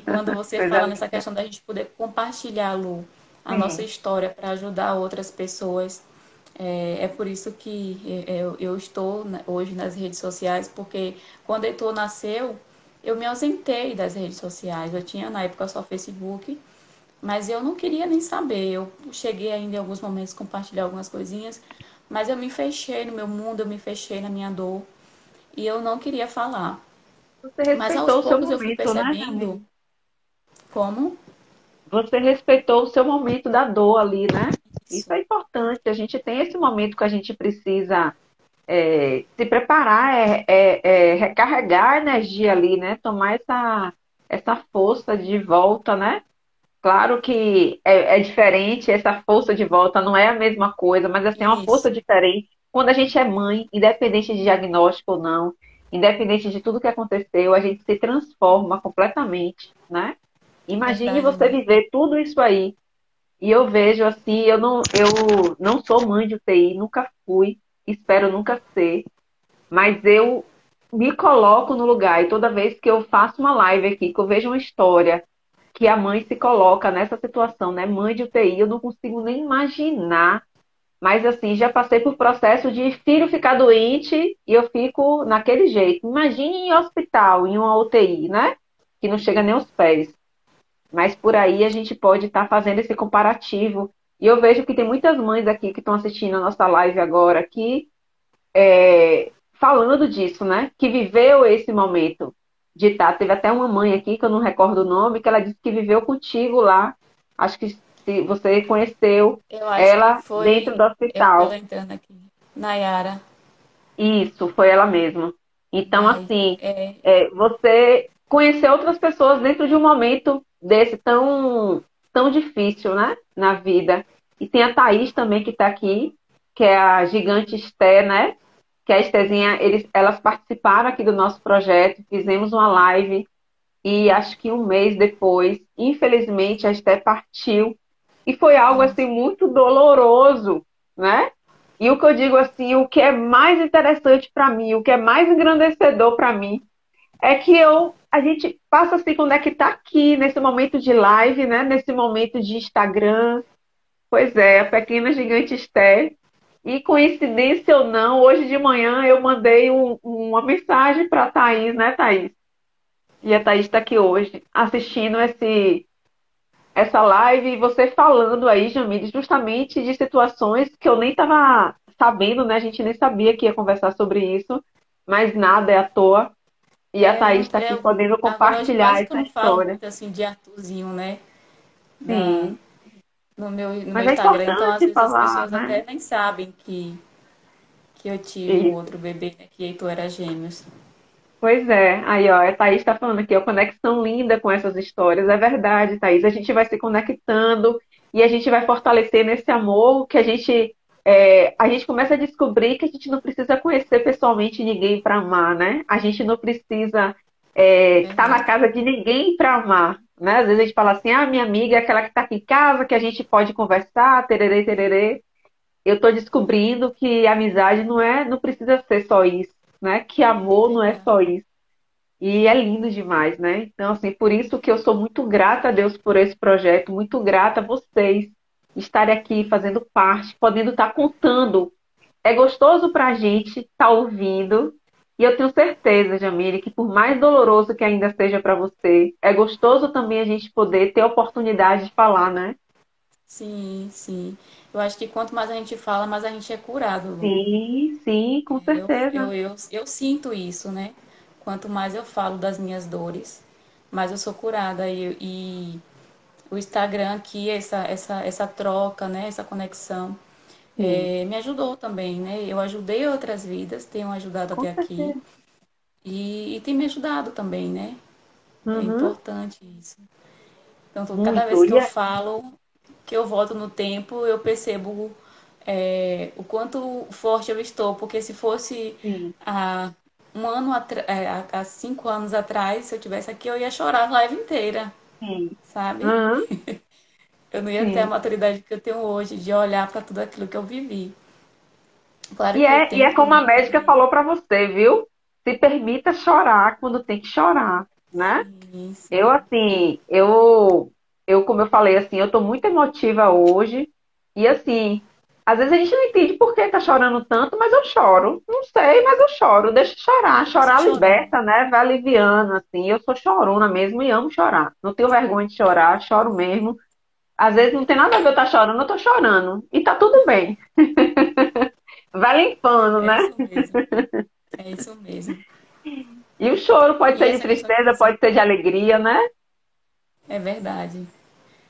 quando você Coisa fala nessa linda. questão da gente poder compartilhar, Lu, a nossa Sim. história para ajudar outras pessoas, é por isso que eu estou hoje nas redes sociais, porque quando Heitor nasceu, eu me ausentei das redes sociais. Eu tinha na época só Facebook, mas eu não queria nem saber. Eu cheguei ainda em alguns momentos a compartilhar algumas coisinhas, mas eu me fechei no meu mundo, eu me fechei na minha dor e eu não queria falar. Você Mas aos respeitou o seu poucos eu fui momento, né, percebendo Jamile? como Você respeitou o seu momento da dor ali, né? Isso isso. é importante. A gente tem esse momento que a gente precisa se preparar, recarregar a energia ali, né? Tomar essa força de volta, né? Claro que é diferente, essa força de volta não é a mesma coisa, mas assim, é uma força Isso, diferente. Quando a gente é mãe, independente de diagnóstico ou não, independente de tudo que aconteceu, a gente se transforma completamente, né? Imagine verdade, você Lu. viver tudo isso aí. E eu vejo assim, eu não sou mãe de UTI, nunca fui, espero nunca ser, mas eu me coloco no lugar e toda vez que eu faço uma live aqui, que eu vejo uma história que a mãe se coloca nessa situação, né? Mãe de UTI, eu não consigo nem imaginar. Mas assim, já passei por processo de filho ficar doente e eu fico naquele jeito. Imagine em hospital, em uma UTI, né? Que não chega nem aos pés. Mas por aí a gente pode estar fazendo esse comparativo. E eu vejo que tem muitas mães aqui que estão assistindo a nossa live agora aqui, falando disso, né? Que viveu esse momento de estar. Teve até uma mãe aqui, que eu não recordo o nome, que ela disse que viveu contigo lá. Acho que se você conheceu Eu acho que ela dentro foi do eu tô hospital. lembrando aqui. Nayara. Isso, foi ela mesma. Então, Ai, assim, você conhecer outras pessoas dentro de um momento desse tão difícil, né? Na vida. E tem a Thaís também que está aqui, que é a gigante Esté, né? Que a Estézinha, elas participaram aqui do nosso projeto, fizemos uma live e acho que um mês depois, infelizmente, a Esté partiu. E foi algo assim nossa, muito doloroso, né? E o que eu digo assim, o que é mais interessante para mim, o que é mais engrandecedor para mim, é que a gente passa a se conectar aqui nesse momento de live, né? Nesse momento de Instagram. Pois é, a pequena gigante Esté. E coincidência ou não, hoje de manhã eu mandei uma mensagem para a Thaís, né, Thaís? E a Thaís está aqui hoje, assistindo essa live e você falando aí, Jamile, justamente de situações que eu nem estava sabendo, né? A gente nem sabia que ia conversar sobre isso, mas nada é à toa. E a Thaís está aqui podendo agora hoje compartilhar quase que eu essa não falo história. muito assim de Arthurzinho, né? Na, Sim, no meu mas é Instagram. Então, às importante vezes as falar, pessoas né? até nem sabem que eu tive um Isso. outro bebê, né? Que Heitor era gêmeos. Pois é, aí ó, a Thaís está falando aqui, ó, conexão linda com essas histórias. É verdade, Thaís. A gente vai se conectando e a gente vai fortalecer nesse amor que a gente começa a descobrir que a gente não precisa conhecer pessoalmente ninguém para amar, né? A gente não precisa estar na Verdade. casa de ninguém para amar, né? Às vezes a gente fala assim, ah, minha amiga é aquela que está aqui em casa, que a gente pode conversar, tererê, tererê. Eu estou descobrindo que amizade não precisa ser só isso, né? Que amor não é Verdade. só isso. E é lindo demais, né? Então, assim, por isso que eu sou muito grata a Deus por esse projeto, muito grata a vocês estarem aqui fazendo parte, podendo estar contando. É gostoso para a gente estar ouvindo E eu tenho certeza, Jamile, que por mais doloroso que ainda seja para você, é gostoso também a gente poder ter a oportunidade de falar, né? Sim, sim. Eu acho que quanto mais a gente fala, mais a gente é curado, Lu. Sim, sim, com certeza. Eu sinto isso, né? Quanto mais eu falo das minhas dores, mais eu sou curada. E o Instagram aqui, essa troca, né? Essa conexão, Sim, me ajudou também, né? Eu ajudei outras vidas, tenho ajudado com até aqui. certeza. E tem me ajudado também, né? É Uhum, importante isso. Então, cada vez muito. que eu falo, que eu volto no tempo, eu percebo o quanto forte eu estou, porque se fosse Sim, há há 5 anos atrás, se eu tivesse aqui, eu ia chorar a live inteira, sim. sabe? Uhum, Eu não ia ter a sim. maturidade que eu tenho hoje de olhar para tudo aquilo que eu vivi. Claro E que o é tempo, como a né, médica ele... falou para você, viu? Se permita chorar quando tem que chorar, né? Sim, Eu, sim. assim, como eu falei, assim, eu tô muito emotiva hoje. E, assim, às vezes a gente não entende por que tá chorando tanto, mas eu choro. Não sei, mas eu choro. Deixa eu chorar. Começa a Chorar chorar. liberta, né? Vai aliviando, assim. Eu sou chorona mesmo e amo chorar. Não tenho vergonha de chorar, choro mesmo. Às vezes não tem nada a ver eu estar chorando, eu tô chorando. E tá tudo bem. Vai limpando, É né? isso mesmo. É isso mesmo. E o choro pode E ser de essa questão que tristeza, você... pode ser de alegria, né? É verdade.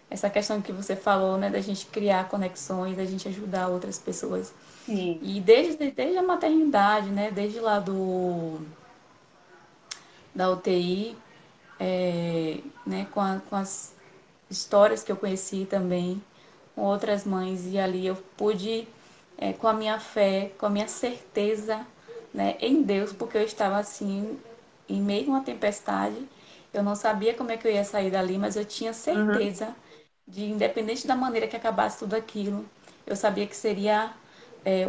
Essa questão que você falou, né, da gente criar conexões, da gente ajudar outras pessoas. Sim. E desde a maternidade, né, desde lá da UTI, né, com as histórias que eu conheci também, com outras mães, e ali eu pude, com a minha fé, com a minha certeza, né, em Deus, porque eu estava assim, em meio a uma tempestade, eu não sabia como é que eu ia sair dali, mas eu tinha Uhum. certeza de, independente da maneira que acabasse tudo aquilo, eu sabia que seria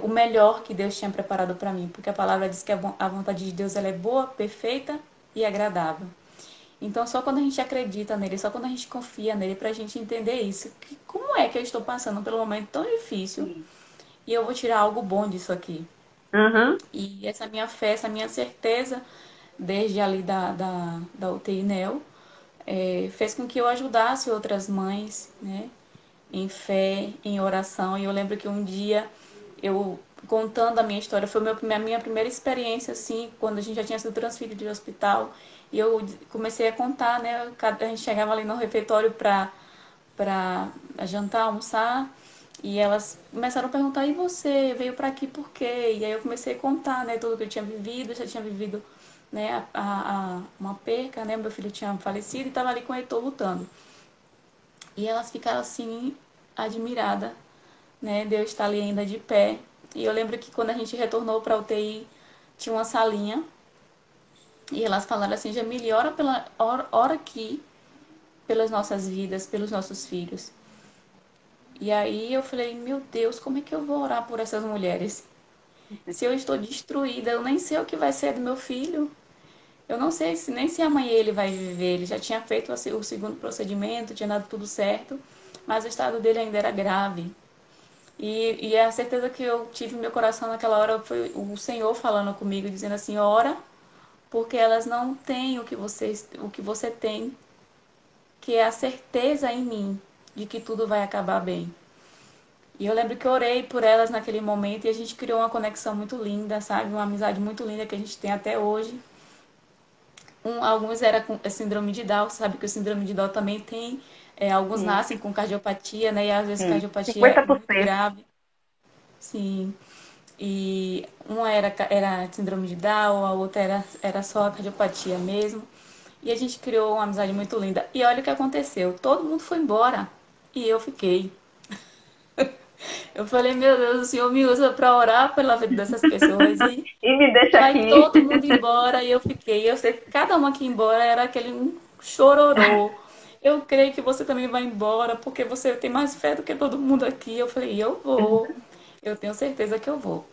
o melhor que Deus tinha preparado para mim, porque a palavra diz que a vontade de Deus ela é boa, perfeita e agradável. Então, só quando a gente acredita nele, só quando a gente confia nele, para a gente entender isso, que como é que eu estou passando por um momento tão difícil Sim. e eu vou tirar algo bom disso aqui. Uhum. E essa minha fé, essa minha certeza, desde ali da UTI Neo, fez com que eu ajudasse outras mães, né? Em fé, em oração. E eu lembro que um dia eu contando a minha história, foi a minha primeira experiência assim, quando a gente já tinha sido transferido de hospital, e eu comecei a contar, né? A gente chegava ali no refeitório para jantar, almoçar, e elas começaram a perguntar: "E você veio para aqui por quê?" E aí eu comecei a contar, né, tudo que eu tinha vivido, eu já tinha vivido, né, uma perca, né? Meu filho tinha falecido e estava ali com o Heitor lutando. E elas ficaram assim, admiradas, né? Deus está ali ainda de pé. E eu lembro que quando a gente retornou para a UTI, tinha uma salinha e elas falaram assim: Jamile, ora aqui pelas nossas vidas, pelos nossos filhos. E aí eu falei: meu Deus, como é que eu vou orar por essas mulheres? Se eu estou destruída, eu nem sei o que vai ser do meu filho. Eu não sei nem se amanhã ele vai viver. Ele já tinha feito o segundo procedimento, tinha dado tudo certo, mas o estado dele ainda era grave. E a certeza que eu tive no meu coração naquela hora foi o Senhor falando comigo, dizendo assim: ora, porque elas não têm o que você tem, que é a certeza em mim de que tudo vai acabar bem. E eu lembro que eu orei por elas naquele momento e a gente criou uma conexão muito linda, sabe? Uma amizade muito linda que a gente tem até hoje. Alguns era com síndrome de Down, sabe que o síndrome de Down também tem. Alguns Sim. nascem com cardiopatia, né? E às vezes Sim. cardiopatia muito 50%. grave. Sim. E uma era síndrome de Down, a outra era só cardiopatia mesmo. E a gente criou uma amizade muito linda. E olha o que aconteceu: todo mundo foi embora e eu fiquei. Eu falei, meu Deus, o Senhor me usa para orar pela vida dessas pessoas e E me deixa vai aqui. todo mundo embora e eu fiquei. Eu sei que cada uma que ia embora era aquele um chororô. Eu creio que você também vai embora porque você tem mais fé do que todo mundo aqui. Eu falei, eu vou. Eu tenho certeza que eu vou.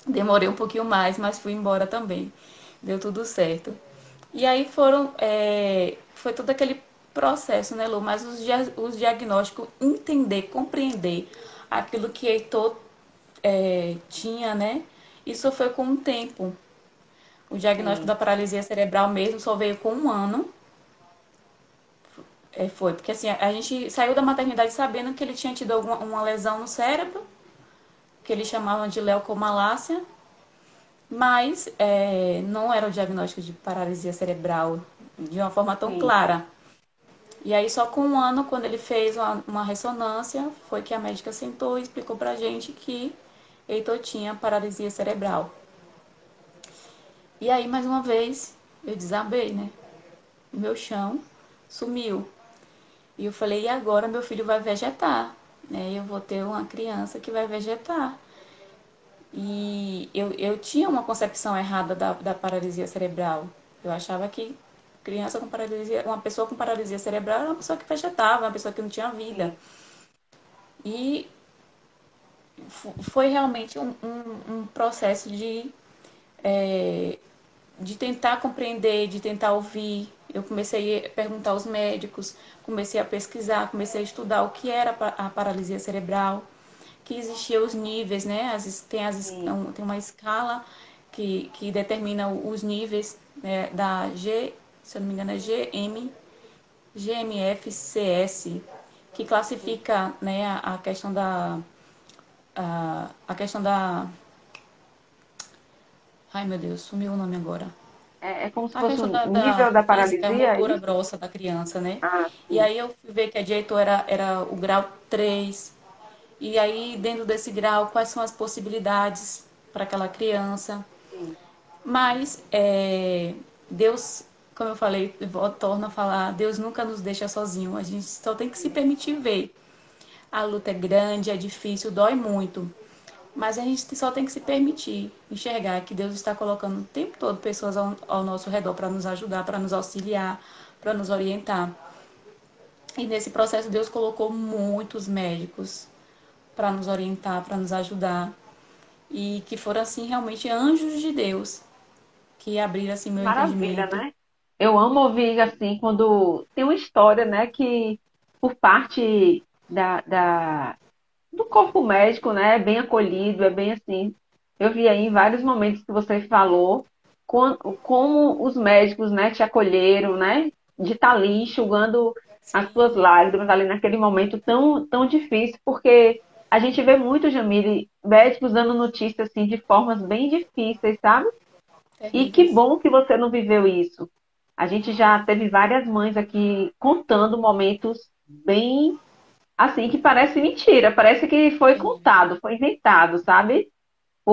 Demorei um pouquinho mais, mas fui embora também. Deu tudo certo. E aí foi todo aquele processo, né, Lu? Mas os diagnósticos, entender, compreender aquilo que Heitor tinha, né? Isso foi com o tempo. O diagnóstico sim, da paralisia cerebral mesmo só veio com 1 ano. Foi, porque assim, a gente saiu da maternidade sabendo que ele tinha tido uma lesão no cérebro, que eles chamavam de leucomalácia, mas não era o diagnóstico de paralisia cerebral de uma forma tão sim. clara. E aí, só com 1 ano, quando ele fez uma ressonância, foi que a médica sentou e explicou pra gente que Heitor tinha paralisia cerebral. E aí, mais uma vez, eu desabei, né? O meu chão sumiu. E eu falei, e agora meu filho vai vegetar, né? Eu vou ter uma criança que vai vegetar. E eu tinha uma concepção errada da paralisia cerebral. Eu achava que criança com paralisia, uma pessoa com paralisia cerebral era uma pessoa que vegetava, uma pessoa que não tinha vida. Sim. E foi realmente um processo de tentar compreender, de tentar ouvir. Eu comecei a perguntar aos médicos, comecei a pesquisar, comecei a estudar o que era a paralisia cerebral, que existia os níveis, né? Sim. Tem uma escala que determina os níveis, né, da G, se eu não me engano, é GMFCS, que classifica, né, a questão da. Ai meu Deus, sumiu o nome agora. É como se A fosse questão o nível da isso, é a paralisia, é motora isso? grossa da criança, né? Ah, E sim, aí eu fui ver que a direito era o grau 3. E aí, dentro desse grau, quais são as possibilidades para aquela criança? sim. Mas Deus, como eu falei, eu torno a falar, Deus nunca nos deixa sozinho. A gente só tem que se permitir ver. A luta é grande, é difícil, dói muito. Mas a gente só tem que se permitir enxergar que Deus está colocando o tempo todo pessoas ao nosso redor para nos ajudar, para nos auxiliar, para nos orientar. E nesse processo Deus colocou muitos médicos para nos orientar, para nos ajudar. E que foram assim realmente anjos de Deus que abriram assim meu Maravilha, entendimento. né? Eu amo ouvir assim quando tem uma história, né, que por parte do corpo médico, né, é bem acolhido, é bem assim. Eu vi aí em vários momentos que você falou como os médicos, né, te acolheram, né, de estar ali enxugando as suas Sim, lágrimas ali naquele momento tão, tão difícil, porque a gente vê muito, Jamile, médicos dando notícias assim de formas bem difíceis, sabe? E que terríveis. bom que você não viveu isso. A gente já teve várias mães aqui contando momentos bem assim que parece mentira, parece que foi Sim, contado, foi inventado, sabe?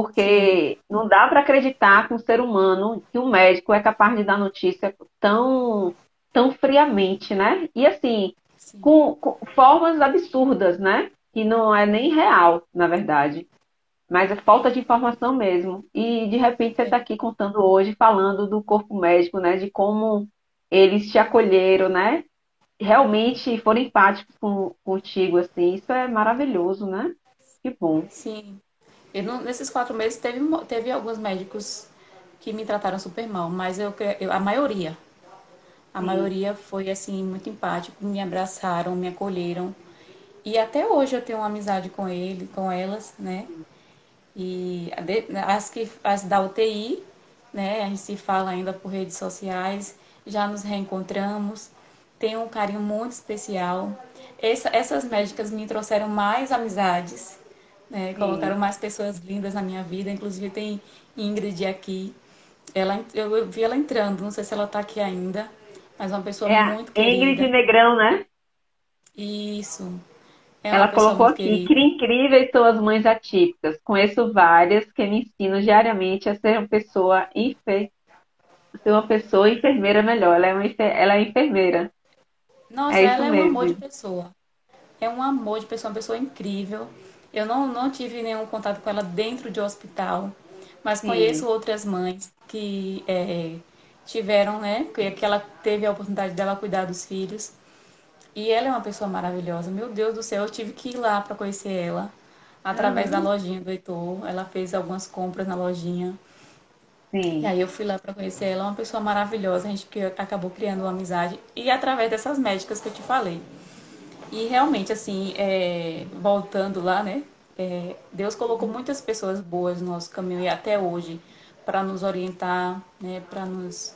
sim, Porque não dá para acreditar que um ser humano, que um médico é capaz de dar notícia tão, tão friamente, né? E assim, sim. com formas absurdas, né? Que não é nem real, na verdade. Mas é falta de informação mesmo. E de repente você está É. aqui contando hoje, falando do corpo médico, né? De como eles te acolheram, né? Realmente foram empáticos contigo, assim. Isso é maravilhoso, né? Que bom. Sim. Nesses 4 meses teve alguns médicos que me trataram super mal, mas a Sim, maioria foi assim muito empático, me abraçaram, me acolheram. E até hoje eu tenho uma amizade com elas, né? E as da UTI, né? A gente se fala ainda por redes sociais, já nos reencontramos, tenho um carinho muito especial. Essas médicas me trouxeram mais amizades, né? Colocaram sim. mais pessoas lindas na minha vida, inclusive tem Ingrid aqui. Eu vi ela entrando, não sei se ela está aqui ainda, mas uma pessoa É a muito Ingrid querida. Negrão, né? Isso, é uma Ela pessoa colocou muito aqui, que querida. incríveis são as mães atípicas. Conheço várias que me ensinam diariamente a ser uma pessoa, ser uma pessoa enfermeira melhor. Ela é enfermeira. É Nossa, isso ela é um amor de mesmo. pessoa. É um amor de pessoa, uma pessoa incrível. Eu não tive nenhum contato com ela dentro de hospital, mas conheço Sim. outras mães que tiveram, né? Que ela teve a oportunidade dela cuidar dos filhos. E ela é uma pessoa maravilhosa. Meu Deus do céu, eu tive que ir lá para conhecer ela através da Uhum. lojinha do Heitor. Ela fez algumas compras na lojinha. E Sim. aí eu fui lá para conhecer ela, uma pessoa maravilhosa. A gente acabou criando uma amizade. E através dessas médicas que eu te falei. E realmente, assim, voltando lá, né? Deus colocou muitas pessoas boas no nosso caminho e até hoje para nos orientar, né, para nos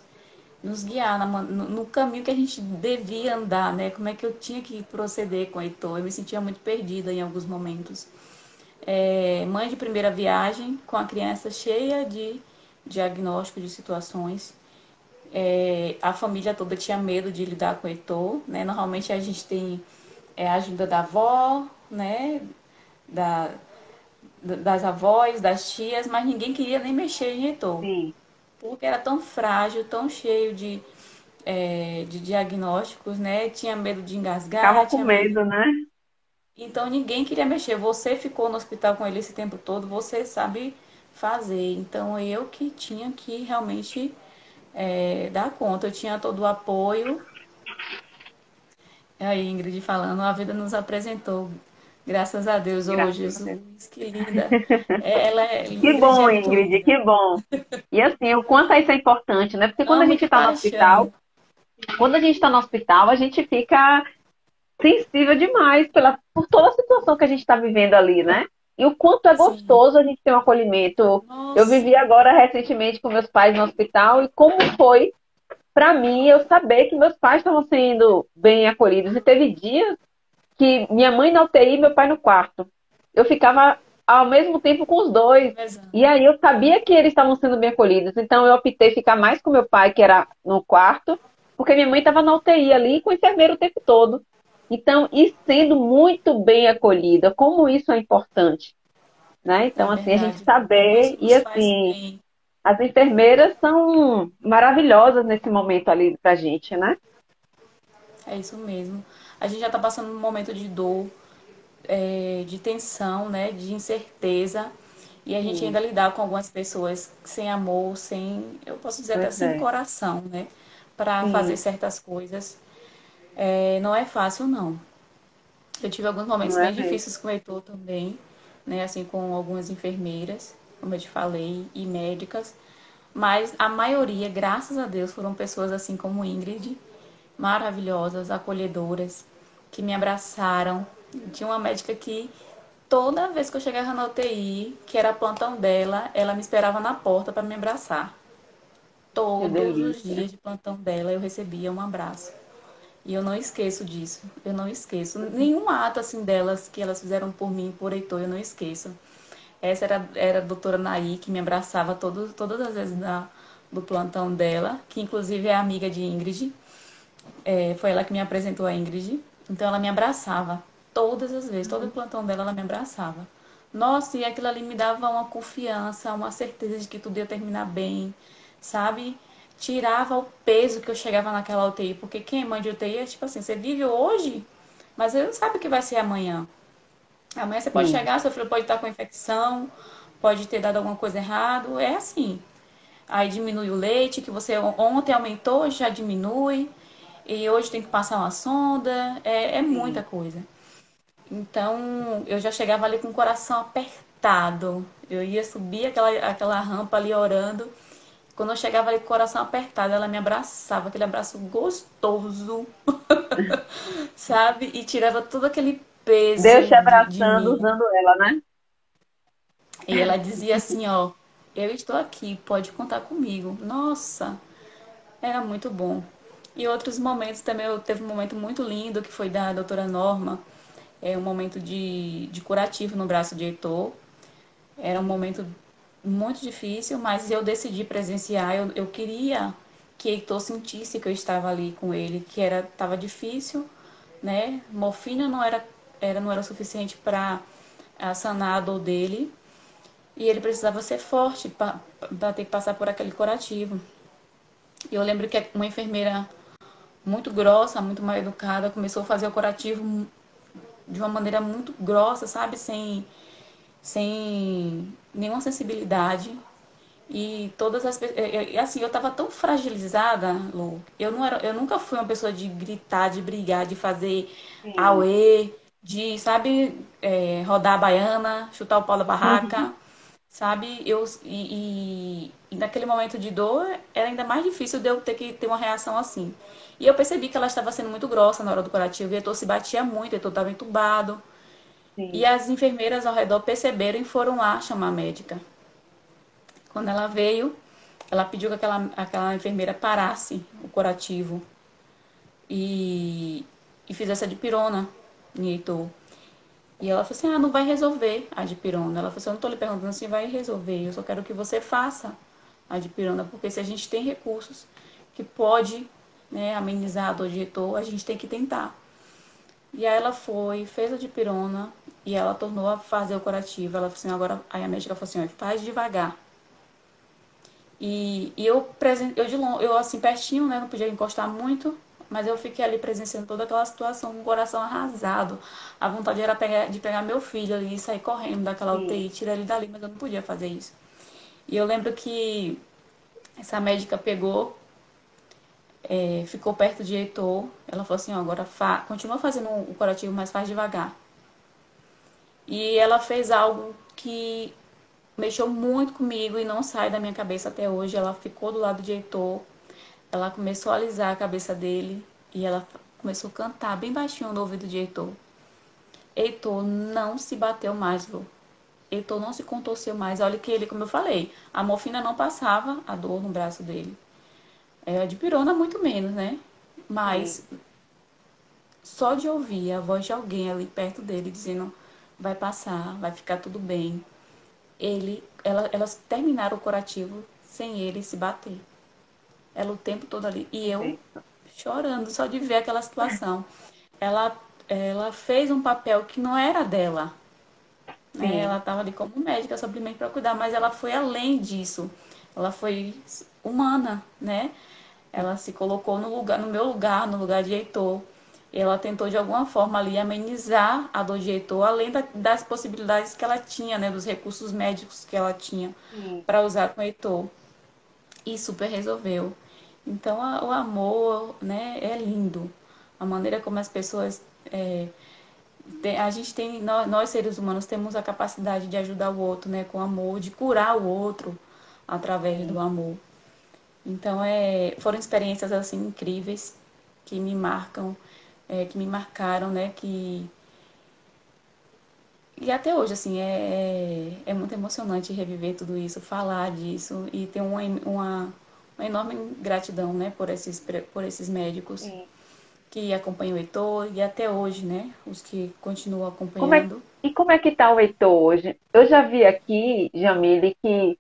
guiar no caminho que a gente devia andar, né? Como é que eu tinha que proceder com o Heitor. Eu me sentia muito perdida em alguns momentos. Mãe de primeira viagem, com a criança cheia de diagnóstico de situações. A família toda tinha medo de lidar com o Heitor, né? Normalmente a gente tem a ajuda da avó, né? Da, das avós, das tias, mas ninguém queria nem mexer em Heitor, Sim. porque era tão frágil, tão cheio de diagnósticos, né? Tinha medo de Ficavam engasgar, com tinha medo. medo, né? Então ninguém queria mexer. Você ficou no hospital com ele esse tempo todo, você sabe fazer. Então eu que tinha que realmente dar conta. Eu tinha todo o apoio. Aí, Ingrid falando, a vida nos apresentou, graças a Deus, oh Graças a Deus. Jesus, que linda. Que Ingrid é bom, muito Ingrid, linda. que bom. E assim, o quanto isso é importante, né? Porque Amo de paixão. quando a gente está no hospital, a gente fica sensível demais por toda a situação que a gente está vivendo ali, né? E o quanto é Sim. gostoso a gente ter um acolhimento. Eu vivi Nossa, agora recentemente com meus pais no hospital e como foi para mim eu saber que meus pais estavam sendo bem acolhidos. E teve dias que minha mãe na UTI e meu pai no quarto. Eu ficava ao mesmo tempo com os dois. revezando. E aí eu sabia que eles estavam sendo bem acolhidos. Então eu optei ficar mais com meu pai, que era no quarto, porque minha mãe estava na UTI ali com o enfermeiro o tempo todo. Então, e sendo muito bem acolhida, como isso é importante, né? É Então, assim, a gente verdade. Como saber, isso e nos faz assim, bem. as enfermeiras são maravilhosas nesse momento ali pra gente, né? É isso mesmo. A gente já está passando um momento de dor, de tensão, né, de incerteza. E a gente Sim, ainda lidar com algumas pessoas sem amor, sem, eu posso dizer até pois sem é. coração, né, para fazer Sim, certas coisas. Não é fácil, não. Eu tive alguns momentos não é bem mesmo. difíceis com o Heitor também, né, assim, com algumas enfermeiras, como eu te falei, e médicas. Mas a maioria, graças a Deus, foram pessoas assim como Ingrid, maravilhosas, acolhedoras, que me abraçaram. Tinha uma médica que toda vez que eu chegava na UTI, que era plantão dela, ela me esperava na porta para me abraçar. Que Todos os delícia. dias de plantão dela eu recebia um abraço. E eu não esqueço disso. Eu não esqueço. Nenhum ato assim delas que elas fizeram por mim, por Heitor, eu não esqueço. Essa era a doutora Naí, que me abraçava todas as vezes do plantão dela, que inclusive é amiga de Ingrid. Foi ela que me apresentou a Ingrid. Então ela me abraçava todas as vezes, todo o plantão dela ela me abraçava. Nossa, e aquilo ali me dava uma confiança, uma certeza de que tudo ia terminar bem, sabe? Tirava o peso que eu chegava naquela UTI, porque quem é mãe de UTI é tipo assim, você vive hoje, mas você não sabe o que vai ser amanhã. Amanhã você pode Sim, chegar, seu filho pode estar com infecção, pode ter dado alguma coisa errado, é assim. Aí diminui o leite, que você ontem aumentou, hoje já diminui. E hoje tem que passar uma sonda. É muita sim. coisa. Então, eu já chegava ali com o coração apertado. Eu ia subir aquela rampa ali orando. Quando eu chegava ali com o coração apertado, ela me abraçava, aquele abraço gostoso, sabe? E tirava todo aquele Deus peso te de abraçando mim. usando ela, né? E ela dizia assim, ó, eu estou aqui, pode contar comigo. Nossa, era muito bom. E outros momentos também, eu teve um momento muito lindo que foi da doutora Norma, um momento de curativo no braço de Heitor. Era um momento muito difícil, mas eu decidi presenciar. Eu queria que Heitor sentisse que eu estava ali com ele, que estava difícil, né? Morfina não era o suficiente para sanar a dor dele, e ele precisava ser forte para ter que passar por aquele curativo. E eu lembro que uma enfermeira muito grossa, muito mal educada, começou a fazer o curativo de uma maneira muito grossa, sabe? Sem nenhuma sensibilidade. E todas as pessoas. Assim, eu tava tão fragilizada, Lu. Eu nunca fui uma pessoa de gritar, de brigar, de fazer Sim. auê, de, sabe, rodar a baiana, chutar o pau da Uhum. barraca. Sabe? E naquele momento de dor era ainda mais difícil de eu ter que ter uma reação assim. E eu percebi que ela estava sendo muito grossa na hora do curativo, e o Heitor se batia muito, o Heitor estava entubado. E Sim. as enfermeiras ao redor perceberam e foram lá chamar a médica. Quando ela veio, ela pediu que aquela enfermeira parasse o curativo e, e fizesse a dipirona em Heitor. E ela falou assim, não vai resolver a dipirona. Ela falou assim, eu não estou lhe perguntando se vai resolver, eu só quero que você faça a dipirona, porque se a gente tem recursos que pode, né, amenizar a dor de Heitor, a gente tem que tentar. E aí ela foi, fez a dipirona e ela tornou a fazer o curativo. Ela falou assim, agora, aí a médica falou assim, faz devagar. E eu assim, pertinho, né, não podia encostar muito, mas eu fiquei ali presenciando toda aquela situação com o coração arrasado. A vontade era de pegar meu filho ali e sair correndo daquela Sim, UTI, tirar ele dali, mas eu não podia fazer isso. E eu lembro que essa médica pegou, ficou perto de Heitor, ela falou assim, ó, agora continua fazendo o curativo, mas faz devagar. E ela fez algo que mexeu muito comigo e não sai da minha cabeça até hoje. Ela ficou do lado de Heitor, ela começou a alisar a cabeça dele e ela começou a cantar bem baixinho no ouvido de Heitor. Heitor não se bateu mais, Lu. Heitor não se contorceu mais. Olha que ele, como eu falei, a morfina não passava a dor no braço dele. A dipirona muito menos, né? sim, Mas só de ouvir a voz de alguém ali perto dele dizendo vai passar, vai ficar tudo bem. Elas terminaram o curativo sem ele se bater. Ela o tempo todo ali. E eu isso. chorando só de ver aquela situação. Ela fez um papel que não era dela. Né? Ela Sim, estava ali como médica simplesmente para cuidar, mas ela foi além disso. Ela foi humana, né? Ela se colocou no lugar, no meu lugar, no lugar de Heitor. Ela tentou de alguma forma ali amenizar a dor de Heitor, além das possibilidades que ela tinha, né, dos recursos médicos que ela tinha sim. para usar com Heitor. E super resolveu. Então o amor, né, é lindo. A maneira como as pessoas a gente tem, nós seres humanos temos a capacidade de ajudar o outro, né, com amor, de curar o outro através do Sim. amor. Então, foram experiências assim incríveis que me marcam, que me marcaram, né? E até hoje, assim, é muito emocionante reviver tudo isso, falar disso e ter uma enorme gratidão, né? Por esses médicos Sim. que acompanham o Heitor e até hoje, né? Os que continuam Como é, acompanhando. e como é que está o Heitor hoje? Eu já vi aqui, Jamile, que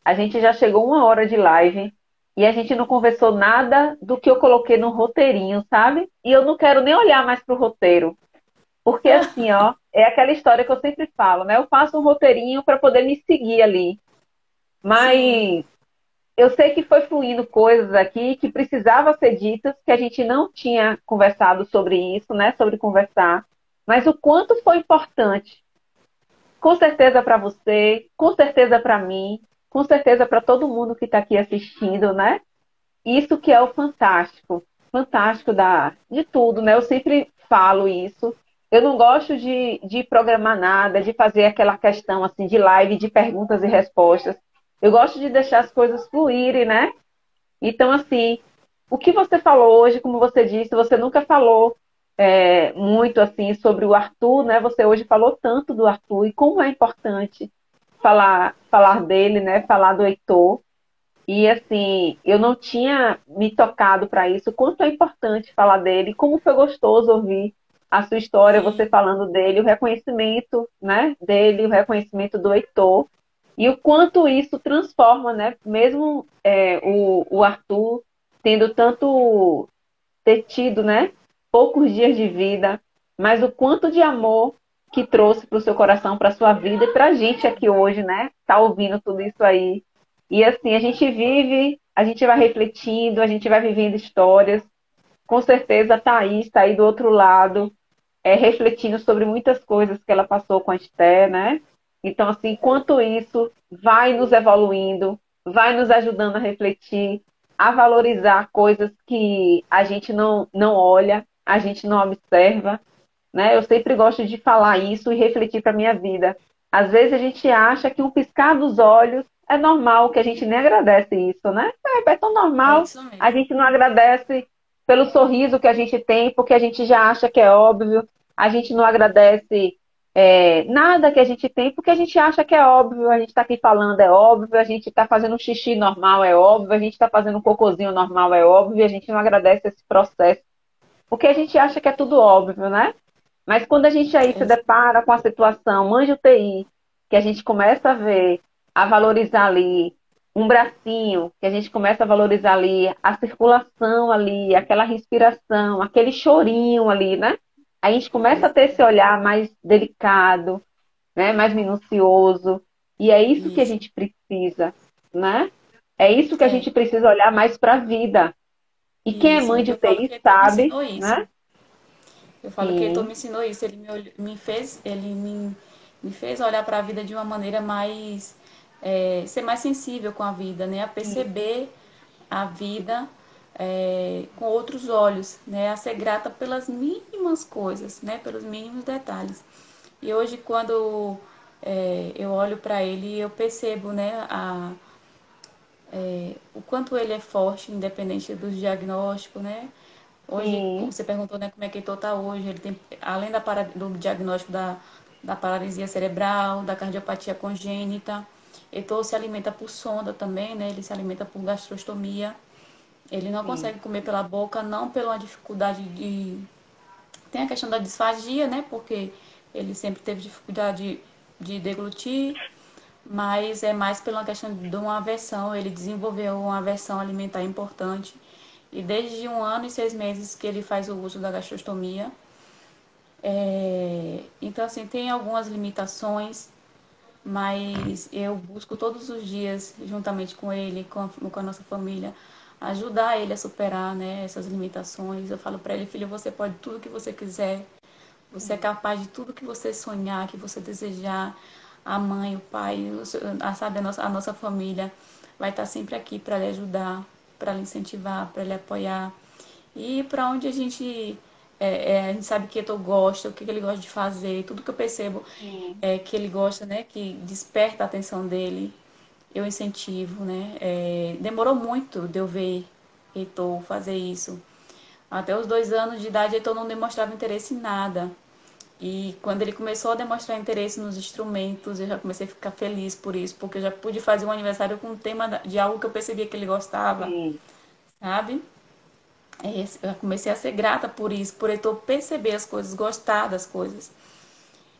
a gente já chegou 1 hora de live e a gente não conversou nada do que eu coloquei no roteirinho, sabe? E eu não quero nem olhar mais para o roteiro. Porque assim, ó, é aquela história que eu sempre falo, né? Eu faço um roteirinho para poder me seguir ali. Sim, Mas eu sei que foi fluindo coisas aqui que precisava ser ditas, que a gente não tinha conversado sobre isso, né? Sobre conversar. Mas o quanto foi importante, com certeza para você, com certeza para mim, com certeza para todo mundo que está aqui assistindo, né? Isso que é o fantástico, fantástico de tudo, né? Eu sempre falo isso. Eu não gosto de programar nada, de fazer aquela questão assim de live de perguntas e respostas. Eu gosto de deixar as coisas fluírem, né? Então, assim, o que você falou hoje, como você disse, você nunca falou muito assim sobre o Arthur, né? Você hoje falou tanto do Arthur e como é importante falar dele, né? Falar do Heitor. E assim, eu não tinha me tocado para isso, o quanto é importante falar dele, como foi gostoso ouvir a sua história, você sim, falando dele, o reconhecimento, né, dele, o reconhecimento do Heitor, e o quanto isso transforma, né, mesmo o Arthur tendo ter tido, né, poucos dias de vida, mas o quanto de amor que trouxe para o seu coração, para a sua vida e para a gente aqui hoje, né, tá ouvindo tudo isso aí. E assim, a gente vive, a gente vai refletindo, a gente vai vivendo histórias. Com certeza a Thaís está aí do outro lado, refletindo sobre muitas coisas que ela passou com a Esther, né? Então, assim, enquanto isso vai nos evoluindo, vai nos ajudando a refletir, a valorizar coisas que a gente não olha, a gente não observa, né? Eu sempre gosto de falar isso e refletir para a minha vida. Às vezes a gente acha que um piscar dos olhos é normal, que a gente nem agradece isso, né? É tão é normal, isso a mesmo. gente não agradece pelo sorriso que a gente tem, porque a gente já acha que é óbvio, a gente não agradece nada que a gente tem, porque a gente acha que é óbvio, a gente está aqui falando é óbvio, a gente está fazendo um xixi normal é óbvio, a gente está fazendo um cocôzinho normal é óbvio, e a gente não agradece esse processo, porque a gente acha que é tudo óbvio, né? Mas quando a gente aí se Ex- depara com a situação mãe de UTI, que a gente começa a ver, a valorizar ali um bracinho, que a gente começa a valorizar ali a circulação ali, aquela respiração, aquele chorinho ali, né? A gente começa a ter esse olhar mais delicado, né? Mais minucioso. E é isso que a Isso. gente precisa, né? É isso que a É, gente precisa olhar mais para a vida. E quem é isso. mãe de Eu falo que UTI Heitor me sabe, ensinou isso. né? Eu falo que Heitor Sim, me ensinou isso. Ele me fez olhar para a vida de uma maneira mais, ser mais sensível com a vida, né? A sim, perceber a vida com outros olhos, né? A ser grata pelas mínimas coisas, né? Pelos mínimos detalhes. E hoje, quando eu olho para ele, eu percebo, né? O quanto ele é forte, independente dos diagnósticos, né? Hoje, sim, você perguntou, né, como é que ele está hoje. Ele tem, além do diagnóstico da paralisia cerebral, da cardiopatia congênita, Heitor se alimenta por sonda também, né? Ele se alimenta por gastrostomia. Ele não sim. consegue comer pela boca, não pela dificuldade de. Tem a questão da disfagia, né? Porque ele sempre teve dificuldade de deglutir, mas é mais pela questão de uma aversão. Ele desenvolveu uma aversão alimentar importante. E desde 1 ano e 6 meses que ele faz o uso da gastrostomia. Então, assim, tem algumas limitações, mas eu busco todos os dias, juntamente com ele, com a nossa família, ajudar ele a superar, né, essas limitações. Eu falo para ele, filho, você pode tudo que você quiser, você é capaz de tudo que você sonhar, que você desejar. A mãe, o pai, sabe, a nossa família vai estar sempre aqui para lhe ajudar, para lhe incentivar, para lhe apoiar. E para onde a gente sabe que Heitor gosta, o que ele gosta de fazer, tudo que eu percebo Sim. é que ele gosta, né, que desperta a atenção dele, eu incentivo, né. Demorou muito de eu ver Heitor fazer isso. Até os 2 anos de idade, Heitor não demonstrava interesse em nada. E quando ele começou a demonstrar interesse nos instrumentos, eu já comecei a ficar feliz por isso, porque eu já pude fazer um aniversário com um tema de algo que eu percebia que ele gostava, Sim, sabe? Eu comecei a ser grata por isso, por Heitor perceber as coisas, gostar das coisas.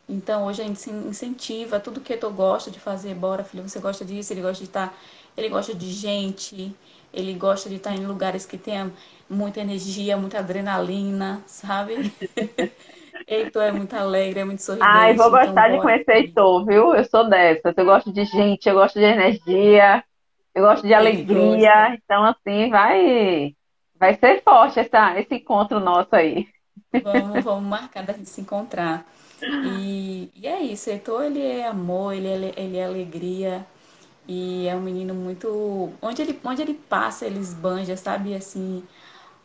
Então hoje a gente se incentiva tudo que Heitor gosta de fazer. Bora, filho, você gosta disso, ele gosta de estar, ele gosta de gente, ele gosta de estar em lugares que tenha muita energia, muita adrenalina, sabe? Heitor é muito alegre, é muito ai, vou sorridente, então gostar de bora conhecer com ele. Heitor, viu? Eu sou dessas. Eu gosto de gente, eu gosto de energia, eu gosto de Ele gosta. alegria. Então, assim, vai ser forte esse encontro nosso aí. Vamos marcar da gente se encontrar. E é isso, Heitor, ele é amor, ele é alegria. E é um menino muito. Onde ele passa, ele esbanja, sabe? Assim,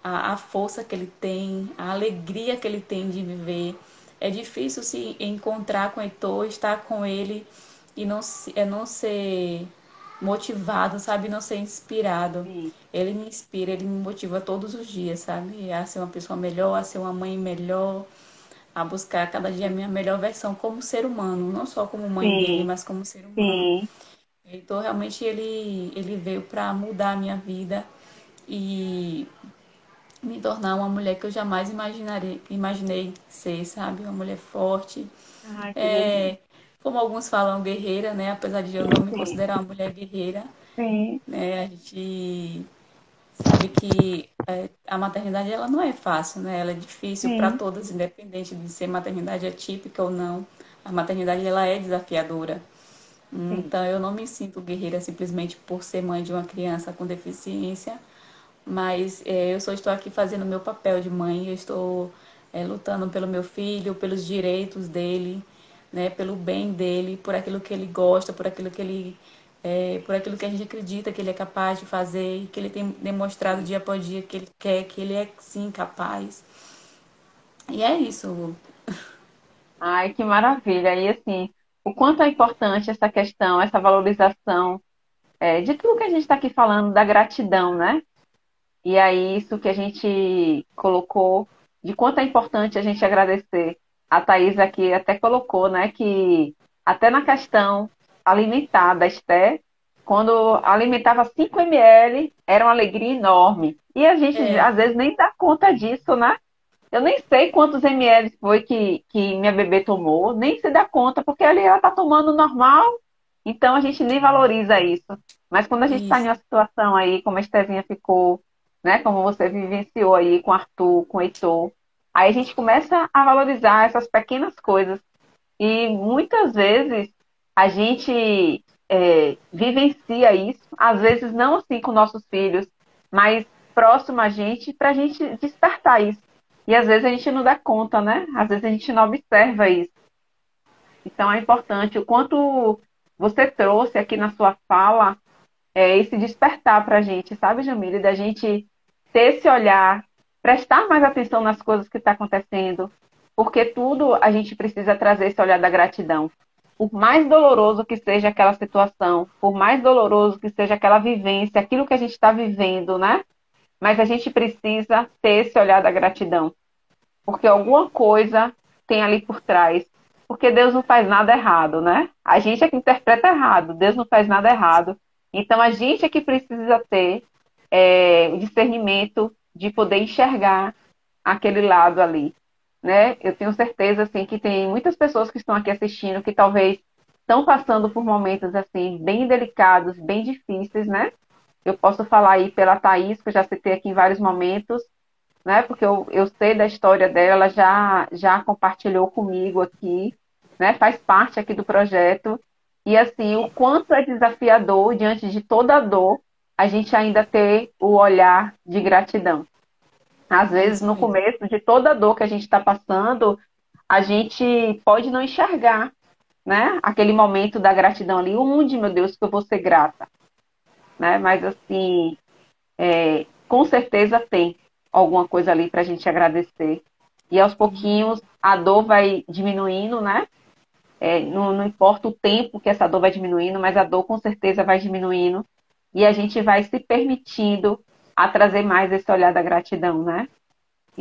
a força que ele tem, a alegria que ele tem de viver. É difícil se encontrar com o Heitor, estar com ele e não ser motivado, sabe? Não ser inspirado. Sim, Ele me inspira, ele me motiva todos os dias, sabe? A ser uma pessoa melhor, a ser uma mãe melhor, a buscar cada dia a minha melhor versão como ser humano, não só como mãe dele, sim, mas como ser humano. sim. Então, realmente, ele veio para mudar a minha vida e me tornar uma mulher que eu jamais imaginei ser, sabe? Uma mulher forte. Ai, que delícia. É, como alguns falam, guerreira, né? Apesar de eu não me Sim, considerar uma mulher guerreira, sim, né? A gente sabe que a maternidade ela não é fácil, né? Ela é difícil para sim, todas, independente de ser maternidade atípica ou não. A maternidade ela é desafiadora. sim. Então, eu não me sinto guerreira simplesmente por ser mãe de uma criança com deficiência, mas eu só estou aqui fazendo o meu papel de mãe, eu estou lutando pelo meu filho, pelos direitos dele, né, pelo bem dele, por aquilo que ele gosta, por aquilo que a gente acredita que ele é capaz de fazer, que ele tem demonstrado dia após dia que ele quer, que ele é sim capaz. E é isso. Ai, que maravilha. E assim, o quanto é importante essa questão, essa valorização, de tudo que a gente está aqui falando, da gratidão, né? E aí, isso que a gente colocou, de quanto é importante a gente agradecer. a Thaís aqui até colocou, né, que até na questão alimentar da Esté, quando alimentava 5 ml, era uma alegria enorme. E a gente, É, às vezes, nem dá conta disso, né? Eu nem sei quantos ml foi que minha bebê tomou, nem se dá conta, porque ali ela está tomando normal, então a gente nem valoriza isso. Mas quando a gente está em isso, uma situação aí, como a Estezinha ficou, né, como você vivenciou aí com o Arthur, com o Heitor, aí a gente começa a valorizar essas pequenas coisas. E muitas vezes a gente vivencia isso, às vezes não assim com nossos filhos, mas próximo a gente, para a gente despertar isso. E às vezes a gente não dá conta, né? Às vezes a gente não observa isso. Então é importante o quanto você trouxe aqui na sua fala esse despertar para a gente, sabe, Jamile? Da gente ter esse olhar, prestar mais atenção nas coisas que está acontecendo, porque tudo a gente precisa trazer esse olhar da gratidão. Por mais doloroso que seja aquela situação, por mais doloroso que seja aquela vivência, aquilo que a gente está vivendo, né? Mas a gente precisa ter esse olhar da gratidão, porque alguma coisa tem ali por trás. Porque Deus não faz nada errado, né? A gente é que interpreta errado, Deus não faz nada errado. Então a gente é que precisa ter o discernimento de poder enxergar aquele lado ali, né? Eu tenho certeza assim que tem muitas pessoas que estão aqui assistindo que talvez estão passando por momentos assim bem delicados, bem difíceis, né? Eu posso falar aí pela Thaís, que eu já citei aqui em vários momentos, né? Porque eu sei da história dela, ela já compartilhou comigo aqui, né? Faz parte aqui do projeto. E assim, o quanto é desafiador diante de toda a dor, a gente ainda ter o olhar de gratidão. Às é vezes, isso no mesmo. começo de toda a dor que a gente está passando, a gente pode não enxergar, né? Aquele momento da gratidão ali, onde, meu Deus, que eu vou ser grata, né? Mas assim, com certeza tem alguma coisa ali para a gente agradecer. E aos pouquinhos a dor vai diminuindo, né? Não importa o tempo que essa dor vai diminuindo, mas a dor com certeza vai diminuindo. E a gente vai se permitindo a trazer mais esse olhar da gratidão, né?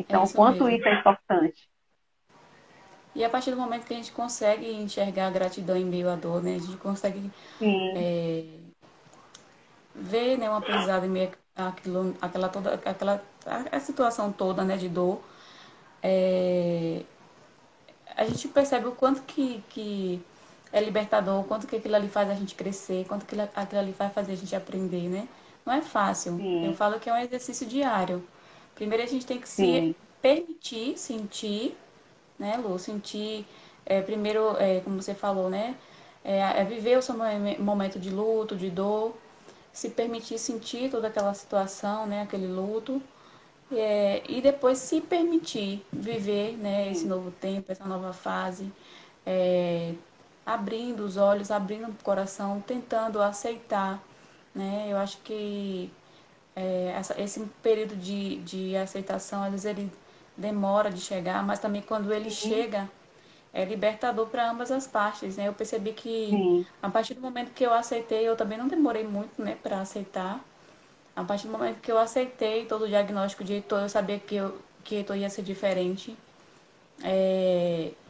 É Então, o isso quanto mesmo. isso é importante. E a partir do momento que a gente consegue enxergar a gratidão em meio à dor, né? A gente consegue Sim, ver, né, um aprendizado em meio àquilo, aquela toda, aquela a situação toda, né, de dor. É, a gente percebe o quanto que é libertador, o quanto que aquilo ali faz a gente crescer, quanto que aquilo ali vai fazer a gente aprender, né? Não é fácil. Eu sim, falo que é um exercício diário. Primeiro a gente tem que se sim, permitir sentir, né, Lu? Sentir, primeiro, como você falou, né? Viver o seu momento de luto, de dor, se permitir sentir toda aquela situação, né, aquele luto, e depois se permitir viver, né, esse sim, novo tempo, essa nova fase, é, abrindo os olhos, abrindo o coração, tentando aceitar, né? Eu acho que esse período de aceitação, às vezes ele demora de chegar, mas também quando ele sim, chega, é libertador para ambas as partes, né? Eu percebi que sim, a partir do momento que eu aceitei, eu também não demorei muito, né, para aceitar. A partir do momento que eu aceitei todo o diagnóstico de Heitor, eu sabia que Heitor ia ser diferente.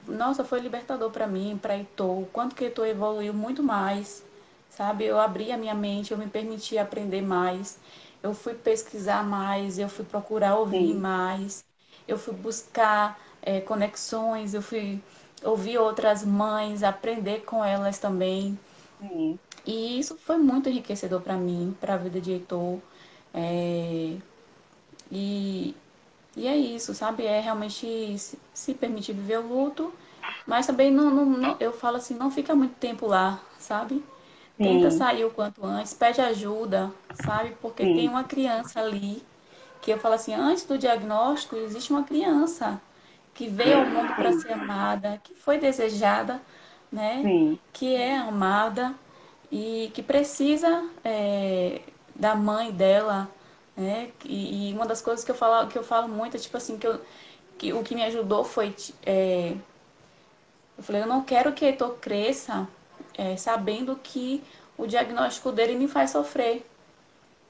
Nossa, foi libertador para mim, para Heitor. O quanto que Heitor evoluiu muito mais, sabe? Eu abri a minha mente, eu me permiti aprender mais. Eu fui pesquisar mais, eu fui procurar ouvir sim, mais. Eu fui buscar conexões, eu fui ouvir outras mães, aprender com elas também. sim, E isso foi muito enriquecedor para mim, para a vida de Heitor. É, e, e é isso, sabe? É realmente se permitir viver o luto, mas também eu falo assim, não fica muito tempo lá, sabe? Tenta sim, sair o quanto antes, pede ajuda, sabe? Porque tem sim, uma criança ali que eu falo assim, antes do diagnóstico existe uma criança que veio ao mundo para sim, ser amada, que foi desejada, né? sim, Que é amada e que precisa da mãe dela, né? E uma das coisas que eu falo muito é tipo assim que o que me ajudou foi eu falei, eu não quero que Heitor cresça sabendo que o diagnóstico dele me faz sofrer.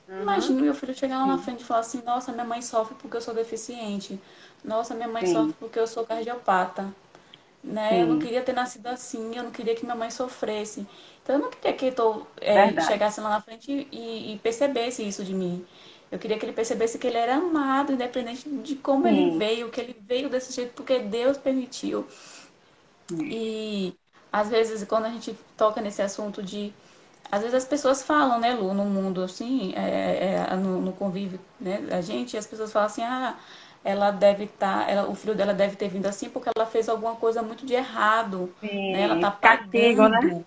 uhum, Imagine meu filho chegar lá na sim, frente e falar assim, nossa, minha mãe sofre porque eu sou deficiente. Nossa, minha mãe sim, sofre porque eu sou cardiopata. né? Eu não sim, queria ter nascido assim, eu não queria que minha mãe sofresse. Então eu não queria que Heitor verdade. chegasse lá na frente e percebesse isso de mim. Eu queria que ele percebesse que ele era amado, independente de como ele Sim, veio, que ele veio desse jeito porque Deus permitiu. sim, E às vezes, quando a gente toca nesse assunto de. Às vezes as pessoas falam, né, Lu, no mundo, assim, no convívio, né, da gente, as pessoas falam assim, ah, ela deve estar, o filho dela deve ter vindo assim porque ela fez alguma coisa muito de errado, né, ela tá sim. Castigo, né? pagando,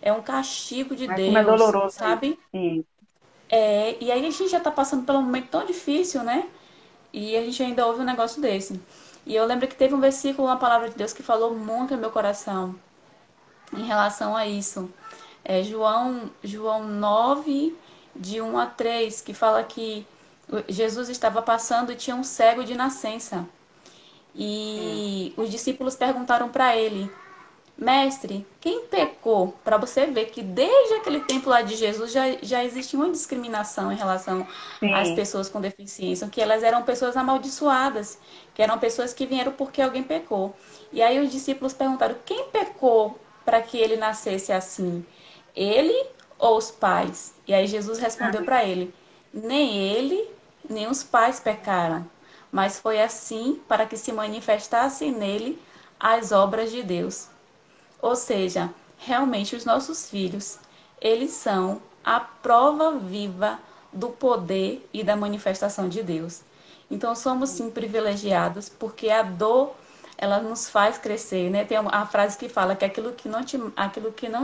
é um castigo de Mas como é Deus, doloroso isso. sabe? Sim, E aí a gente já tá passando por um momento tão difícil, né? E a gente ainda ouve um negócio desse. E eu lembro que teve um versículo na palavra de Deus que falou muito no meu coração em relação a isso. É João 9, de 1 a 3, que fala que Jesus estava passando e tinha um cego de nascença. sim. E os discípulos perguntaram para ele: Mestre, quem pecou? Para você ver que desde aquele tempo lá de Jesus já existia uma discriminação em relação às Sim. pessoas com deficiência, que elas eram pessoas amaldiçoadas, que eram pessoas que vieram porque alguém pecou. E aí os discípulos perguntaram: quem pecou para que ele nascesse assim? Ele ou os pais? E aí Jesus respondeu para ele: nem ele, nem os pais pecaram, mas foi assim para que se manifestassem nele as obras de Deus. Ou seja, realmente os nossos filhos, eles são a prova viva do poder e da manifestação de Deus. Então somos sim privilegiados porque a dor ela nos faz crescer, né? Tem a frase que fala que aquilo que não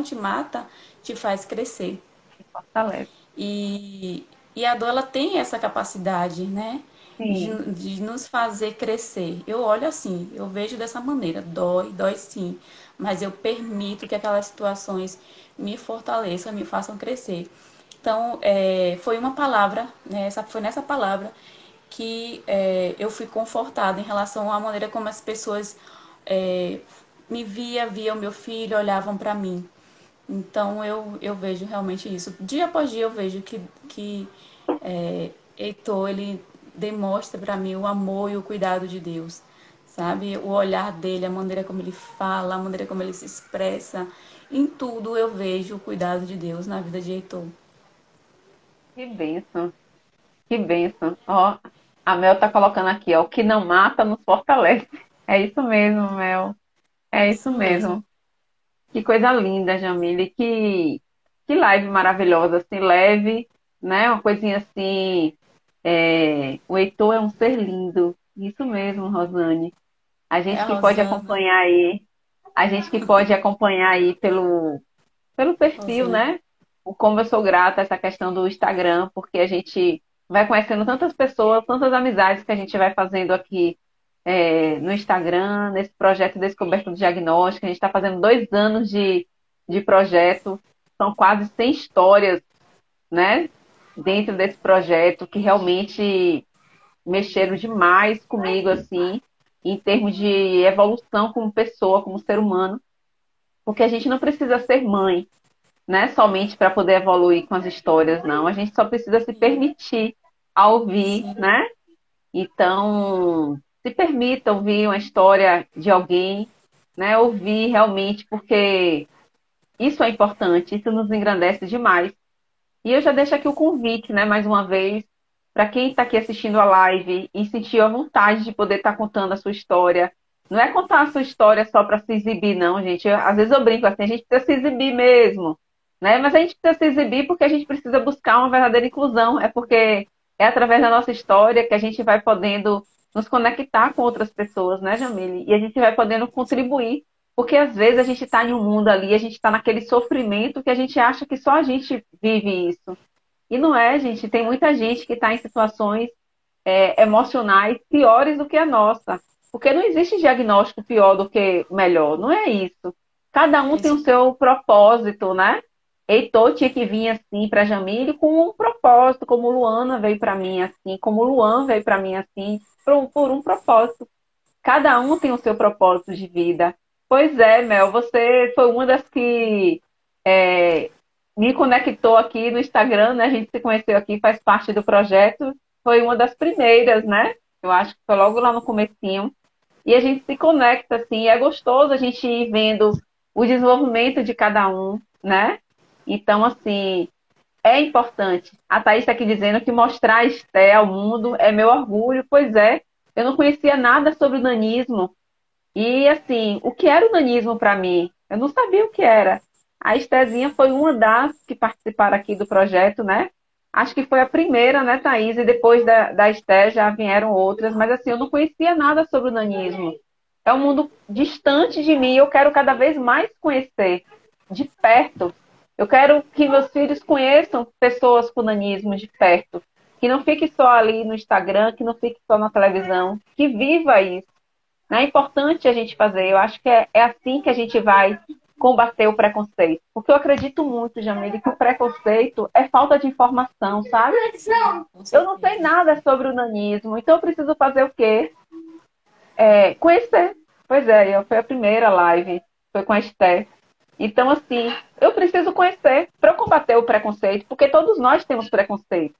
te mata te faz crescer. Fortalece. E a dor ela tem essa capacidade, né? Sim. De nos fazer crescer. Eu olho assim, eu vejo dessa maneira, dói sim, mas eu permito que aquelas situações me fortaleçam, me façam crescer. Então, foi uma palavra, né? Foi nessa palavra que eu fui confortada em relação à maneira como as pessoas é, viam meu filho, olhavam para mim. Então eu vejo realmente isso. Dia após dia eu vejo que Heitor, ele demonstra para mim o amor e o cuidado de Deus, sabe? O olhar dele, a maneira como ele fala, a maneira como ele se expressa. Em tudo eu vejo o cuidado de Deus na vida de Heitor. Que bênção. Que bênção. Ó, a Mel tá colocando aqui, ó, o que não mata nos fortalece. É isso mesmo, Mel. É isso Isso mesmo. mesmo. Que coisa linda, Jamile. Que live maravilhosa, assim, leve, né? Uma coisinha assim. O Heitor é um ser lindo. Isso mesmo, Rosane. A É gente a que pode Rosana, acompanhar aí, a gente que pode acompanhar aí pelo perfil, Rosana. né? O como eu sou grata a essa questão do Instagram, porque a gente vai conhecendo tantas pessoas, tantas amizades que a gente vai fazendo aqui no Instagram, nesse projeto Descoberta do Diagnóstico. A gente está fazendo 2 anos de projeto, são quase 100 histórias, né? Dentro desse projeto que realmente mexeram demais comigo, assim, em termos de evolução como pessoa, como ser humano, porque a gente não precisa ser mãe, né, somente para poder evoluir com as histórias, não. A gente só precisa se permitir a ouvir, Sim, né? Então, se permita ouvir uma história de alguém, né? Ouvir realmente, porque isso é importante, isso nos engrandece demais. E eu já deixo aqui o convite, né, mais uma vez, para quem está aqui assistindo a live e sentiu a vontade de poder estar contando a sua história. Não é contar a sua história só para se exibir, não, gente. Às vezes eu brinco assim, a gente precisa se exibir mesmo, né? Mas a gente precisa se exibir porque a gente precisa buscar uma verdadeira inclusão. É porque é através da nossa história que a gente vai podendo nos conectar com outras pessoas, né, Jamile? E a gente vai podendo contribuir porque às vezes a gente está em um mundo ali, a gente está naquele sofrimento que a gente acha que só a gente vive isso. E não é, gente. Tem muita gente que está em situações emocionais piores do que a nossa. Porque não existe diagnóstico pior do que melhor. Não é isso. Cada é um tem o isso. seu propósito, né? Heitor tinha que vir assim para Jamile com um propósito, como Luana veio para mim assim, como Luan veio para mim assim, por um propósito. Cada um tem o seu propósito de vida. Pois é, Mel, você foi uma das que é, me conectou aqui no Instagram, né? A gente se conheceu aqui, faz parte do projeto. Foi uma das primeiras, né? Eu acho que foi logo lá no comecinho. e a gente se conecta, assim, é gostoso a gente ir vendo o desenvolvimento de cada um, né? Então, assim, é importante. A Thaís está aqui dizendo que mostrar a Esté ao mundo é meu orgulho. Pois é, eu não conhecia nada sobre o nanismo. E, assim, o que era o nanismo para mim? Eu não sabia o que era. A Estézinha foi uma das que participaram aqui do projeto, né? Acho que foi a primeira, né, Thaís? E depois da Esté já vieram outras. Mas, assim, eu não conhecia nada sobre o nanismo. É um mundo distante de mim. Eu quero cada vez mais conhecer de perto. Eu quero que meus filhos conheçam pessoas com nanismo de perto. Que não fique só ali no Instagram, que não fique só na televisão. Que viva isso. É importante a gente fazer. Eu acho que é assim que a gente vai combater o preconceito. Porque eu acredito muito, Jamile, que o preconceito é falta de informação, sabe? Com Eu não sei certeza. nada sobre o nanismo, então eu preciso fazer o quê? Conhecer. Pois é, foi a primeira live, foi com a Esther. Então, assim, eu preciso conhecer para combater o preconceito, porque todos nós temos preconceito.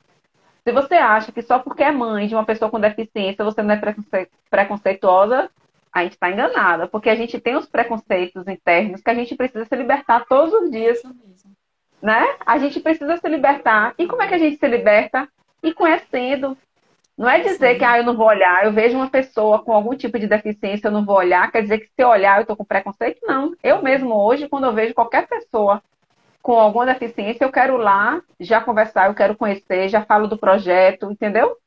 Se você acha que só porque é mãe de uma pessoa com deficiência você não é preconceituosa, a gente está enganada, porque a gente tem os preconceitos internos que a gente precisa se libertar todos os É dias, isso mesmo. né? A gente precisa se libertar. E como é que a gente se liberta? E conhecendo. Não é dizer que Conhecendo. eu não vou olhar, eu vejo uma pessoa com algum tipo de deficiência, eu não vou olhar, quer dizer que se eu olhar eu estou com preconceito? Não. Eu mesmo hoje, quando eu vejo qualquer pessoa com alguma deficiência, eu quero lá já conversar, eu quero conhecer, já falo do projeto, entendeu?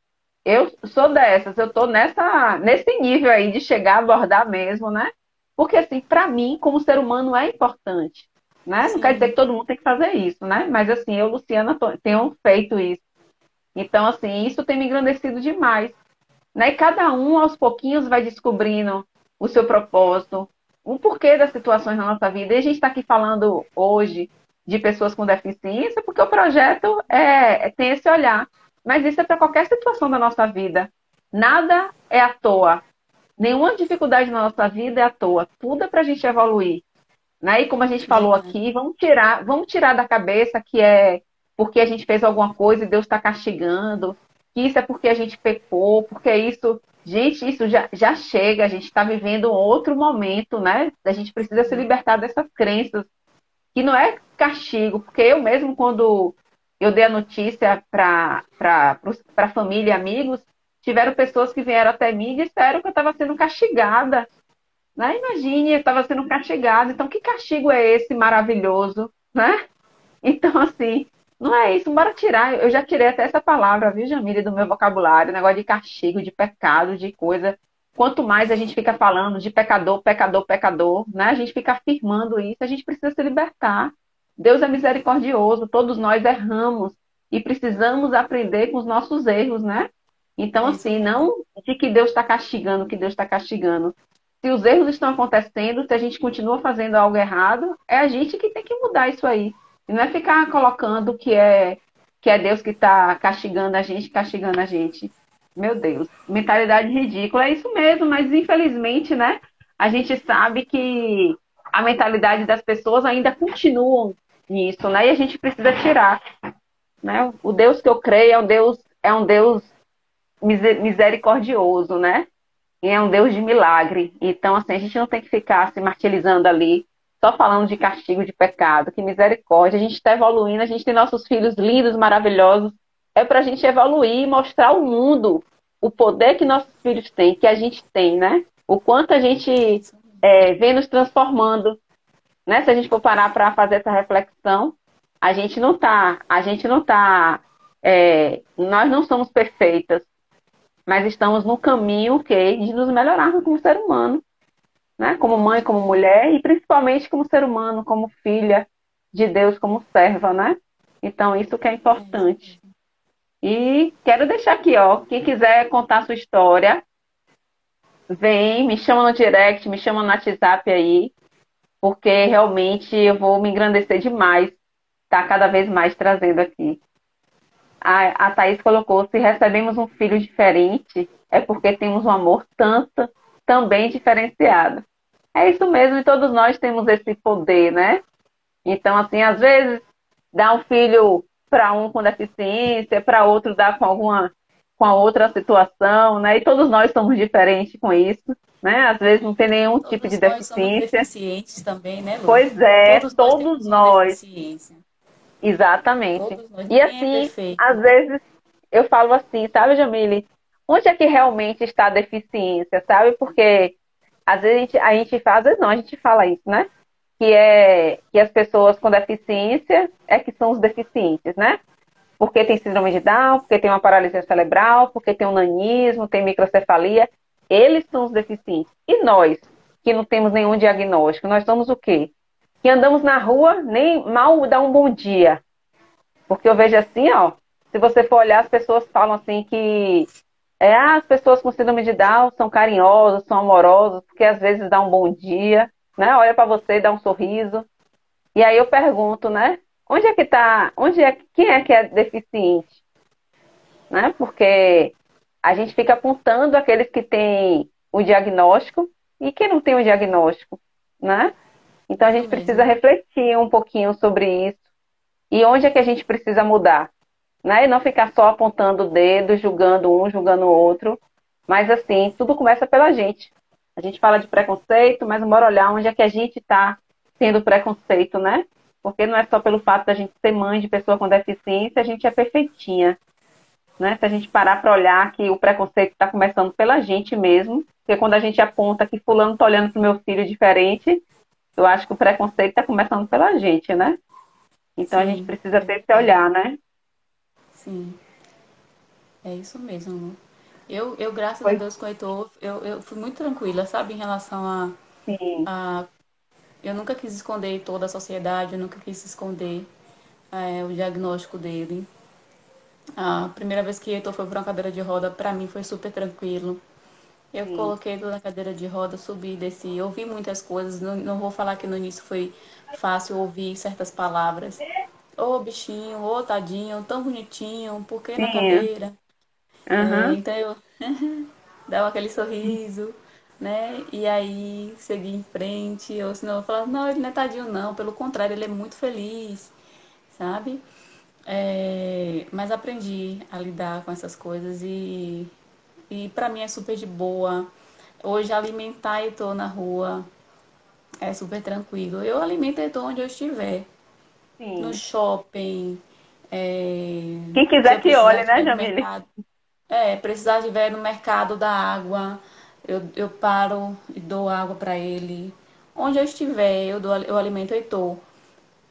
Eu sou dessas, eu tô nesse nível aí de chegar a abordar mesmo, né? Porque, assim, para mim, como ser humano, é importante, né? Não quer dizer que Sim, todo mundo tem que fazer isso, né? Mas, assim, eu, Luciana, tenho feito isso. Então, assim, isso tem me engrandecido demais, né? E cada um, aos pouquinhos, vai descobrindo o seu propósito, o porquê das situações na nossa vida. E a gente está aqui falando hoje de pessoas com deficiência, porque o projeto tem esse olhar. Mas isso é para qualquer situação da nossa vida. Nada é à toa. Nenhuma dificuldade na nossa vida é à toa. Tudo é para a gente evoluir. Né? E como a gente falou verdade. aqui, vamos tirar da cabeça que é porque a gente fez alguma coisa e Deus está castigando, que isso é porque a gente pecou, porque isso. Gente, isso já chega, a gente está vivendo um outro momento, né? A gente precisa se Sim. libertar dessas crenças, que não é castigo, porque eu mesmo, quando eu dei a notícia para a família e amigos, tiveram pessoas que vieram até mim e disseram que eu estava sendo castigada, né? Imagine, eu estava sendo castigado. Então, que castigo é esse maravilhoso, né? Então, assim, não é isso. Bora tirar. Eu já tirei até essa palavra, viu, Jamile, do meu vocabulário. Negócio de castigo, de pecado, de coisa. Quanto mais a gente fica falando de pecador, pecador, pecador, né? A gente fica afirmando isso. A gente precisa se libertar. Deus é misericordioso. Todos nós erramos e precisamos aprender com os nossos erros, né? Então, É isso assim, mesmo. não de que Deus está castigando, que Deus está castigando. Se os erros estão acontecendo, se a gente continua fazendo algo errado, é a gente que tem que mudar isso aí. E não é ficar colocando que é Deus que está castigando a gente. Meu Deus, mentalidade ridícula. É isso mesmo, mas infelizmente, né? A gente sabe que a mentalidade das pessoas ainda continuam nisso, né? E a gente precisa tirar, né? O Deus que eu creio é um Deus misericordioso, né? E é um Deus de milagre. Então, assim, a gente não tem que ficar se martirizando ali, só falando de castigo, de pecado. Que misericórdia. A gente está evoluindo, a gente tem nossos filhos lindos, maravilhosos. É para a gente evoluir e mostrar ao mundo o poder que nossos filhos têm, que a gente tem, né? O quanto a É gente isso mesmo. vem nos transformando, né? Se a gente for parar para fazer essa reflexão, nós não somos perfeitas, mas estamos no caminho de nos melhorarmos como ser humano, né? Como É mãe, isso como mesmo. mulher e principalmente como ser humano, como filha de Deus, como serva, né? Então, isso que é É isso importante. mesmo. E quero deixar aqui, ó, quem quiser contar a sua história, vem, me chama no direct, me chama no WhatsApp aí, porque realmente eu vou me engrandecer demais, tá cada vez mais trazendo aqui. A Thaís colocou: se recebemos um filho diferente, é porque temos um amor tanto, também diferenciado. É isso mesmo, e todos nós temos esse poder, né? Então, assim, às vezes, dá um filho para um com deficiência, para outro dá com com a outra situação, né? E todos nós somos diferentes com isso, né? Às vezes não tem nenhum tipo de Todos nós somos deficiência. deficientes também, né, Lu? Pois é, Todos nós todos temos uma nós, deficiência. exatamente. Todos nós, E ninguém é assim, às perfeito. vezes eu falo assim, sabe, Jamile? Onde é que realmente está a deficiência, sabe? Porque às vezes a gente faz, às vezes não, a gente fala isso, né? Que as pessoas com deficiência é que são os deficientes, né? Porque tem síndrome de Down, porque tem uma paralisia cerebral, porque tem um nanismo, tem microcefalia. Eles são os deficientes. E nós, que não temos nenhum diagnóstico, nós somos o quê? Que andamos na rua, nem mal dá um bom dia. Porque eu vejo assim, ó, se você for olhar, as pessoas falam assim que as pessoas com síndrome de Down são carinhosas, são amorosas, porque às vezes dá um bom dia, né? Olha para você e dá um sorriso. E aí eu pergunto, né? Onde é que tá? Quem é que é deficiente, né? Porque a gente fica apontando aqueles que têm o diagnóstico e que não tem o diagnóstico, né? Então a Isso gente precisa mesmo. refletir um pouquinho sobre isso e onde é que a gente precisa mudar, né? E não ficar só apontando o dedo, julgando um, julgando o outro, mas assim, tudo começa pela gente. A gente fala de preconceito, mas bora olhar onde é que a gente está tendo preconceito, né? Porque não é só pelo fato da gente ser mãe de pessoa com deficiência, a gente é perfeitinha, né? Se a gente parar para olhar que o preconceito está começando pela gente mesmo, porque quando a gente aponta que fulano está olhando para o meu filho diferente, eu acho que o preconceito está começando pela gente, né? Então a gente Sim, precisa é ter esse verdade. olhar, né? Sim, é isso mesmo, Lu. Eu graças a Pois Deus, com o Heitor, eu fui muito tranquila, sabe, em relação sim, a. Eu nunca quis esconder toda a sociedade, eu nunca quis esconder o diagnóstico dele. A primeira vez que Heitor foi para uma cadeira de roda, para mim foi super tranquilo. Eu sim, coloquei ele na cadeira de roda, subi, desci, ouvi muitas coisas. Não, não vou falar que no início foi fácil ouvir certas palavras. Ô bichinho, ô tadinho, tão bonitinho, por que na sim, cadeira? aham, Então eu dava aquele sorriso, né? E aí segui em frente. Ou senão eu falava, não, ele não é tadinho, não. Pelo contrário, ele é muito feliz, sabe? Mas aprendi a lidar com essas coisas e para mim é super de boa. Hoje alimentar eu tô na rua é super tranquilo. Eu alimento eu tô onde eu estiver. No sim. shopping, é, Quem se eu quiser que precisar olhe, né, estiver no Jamile? mercado, precisar estiver no mercado da água, eu paro e dou água para ele. Onde eu estiver, eu alimento o Heitor.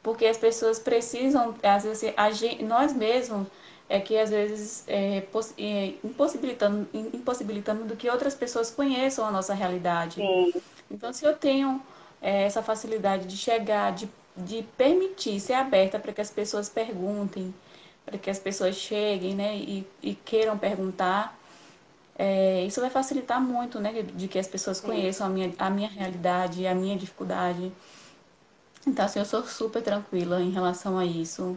Porque as pessoas precisam, às vezes, nós mesmos, é que às vezes impossibilitando do que outras pessoas conheçam a nossa realidade. Sim, Então, se eu tenho essa facilidade de chegar, de permitir ser aberta para que as pessoas perguntem, para que as pessoas cheguem, né, e queiram perguntar, isso vai facilitar muito, né, de que as pessoas sim. conheçam a minha realidade, a minha dificuldade. Então, assim, eu sou super tranquila em relação a isso,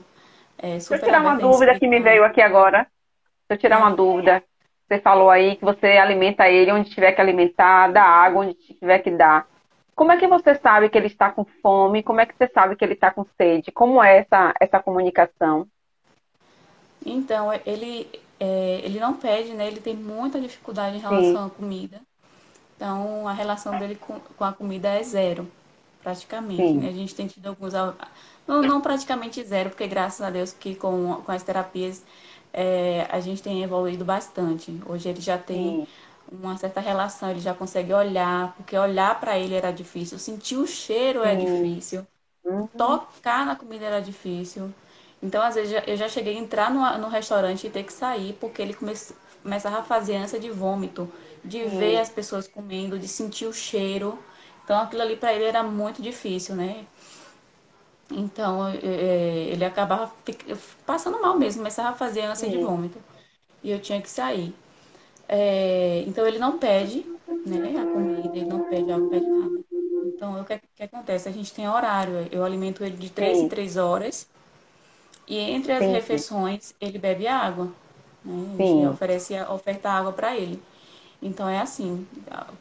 Deixa eu super tirar uma aberta em dúvida que me explicar. veio aqui agora. Deixa eu tirar uma Ah, dúvida. Você falou aí que você alimenta ele onde tiver que alimentar, dá água onde tiver que dar. Como é que você sabe que ele está com fome? Como é que você sabe que ele está com sede? Como é essa comunicação? então, ele não pede, né? Ele tem muita dificuldade em Sim, relação à comida. Então, a relação dele com a comida é zero, praticamente, né? sim, A gente tem tido alguns... Não praticamente zero, porque graças a Deus que com as terapias a gente tem evoluído bastante. Hoje ele já tem sim. uma certa relação, ele já consegue olhar, porque olhar para ele era difícil, sentir o cheiro é Sim. difícil, Uhum. tocar na comida era difícil. Então, às vezes, eu já cheguei a entrar no restaurante e ter que sair, porque ele começava a fazer ânsia de vômito, de ver Sim. as pessoas comendo, de sentir o cheiro. Então, aquilo ali para ele era muito difícil, né? Então, ele acabava passando mal mesmo, começava a fazer ânsia de Sim. vômito. E eu tinha que sair. Então, ele não pede, né, a comida, ele não pede água, não pede nada. Então, o que acontece? A gente tem horário, eu alimento ele de 3 em Sim. 3 horas. E entre as Entendi. refeições, ele bebe água. Né? A gente Sim. oferta água para ele. Então é assim,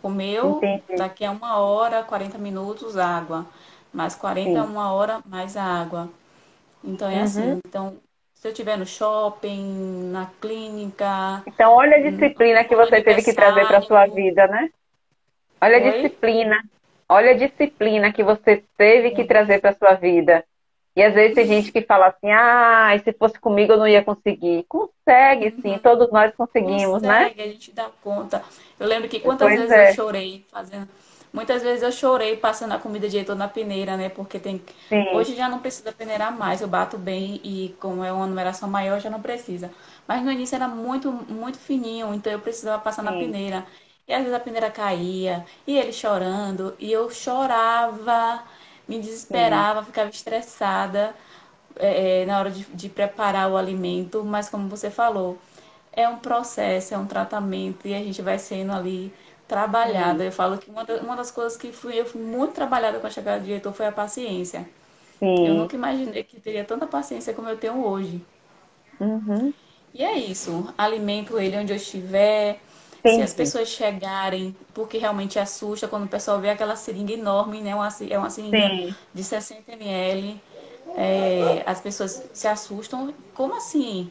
comeu, Entendi. daqui a 1 hora, 40 minutos, água. Mais 40, Sim. 1 hora, mais água. Então é Uhum. assim. Então, Se eu estiver no shopping, na clínica, Então, olha a disciplina que no você teve que trazer para a sua aniversário. vida, né? Olha a Oi? disciplina. Olha a disciplina que você teve que trazer para a sua vida. E às vezes tem gente que fala assim: ah, se fosse comigo eu não ia conseguir. Consegue, sim, todos nós conseguimos, né? Consegue, a gente dá conta. Eu lembro que quantas Pois vezes eu é, chorei fazendo. Muitas vezes eu chorei passando a comida de Heitor na peneira, né? Porque tem. sim, Hoje já não precisa peneirar mais, eu bato bem e como é uma numeração maior já não precisa. Mas no início era muito, muito fininho, então eu precisava passar na sim, peneira. E às vezes a peneira caía, e ele chorando, e eu chorava, me sim, desesperava, ficava estressada na hora de preparar o alimento, mas como você falou, é um processo, é um tratamento e a gente vai sendo ali sim, trabalhada. Eu falo que uma das coisas que eu fui muito trabalhada com a chegada do diretor foi a paciência. Eu sim. nunca imaginei que teria tanta paciência como eu tenho hoje. Uhum, E é isso, alimento ele onde eu estiver. Se as entendi. pessoas chegarem, porque realmente assusta quando o pessoal vê aquela seringa enorme, né? É uma seringa Sim, de 60 ml. As pessoas se assustam. Como assim?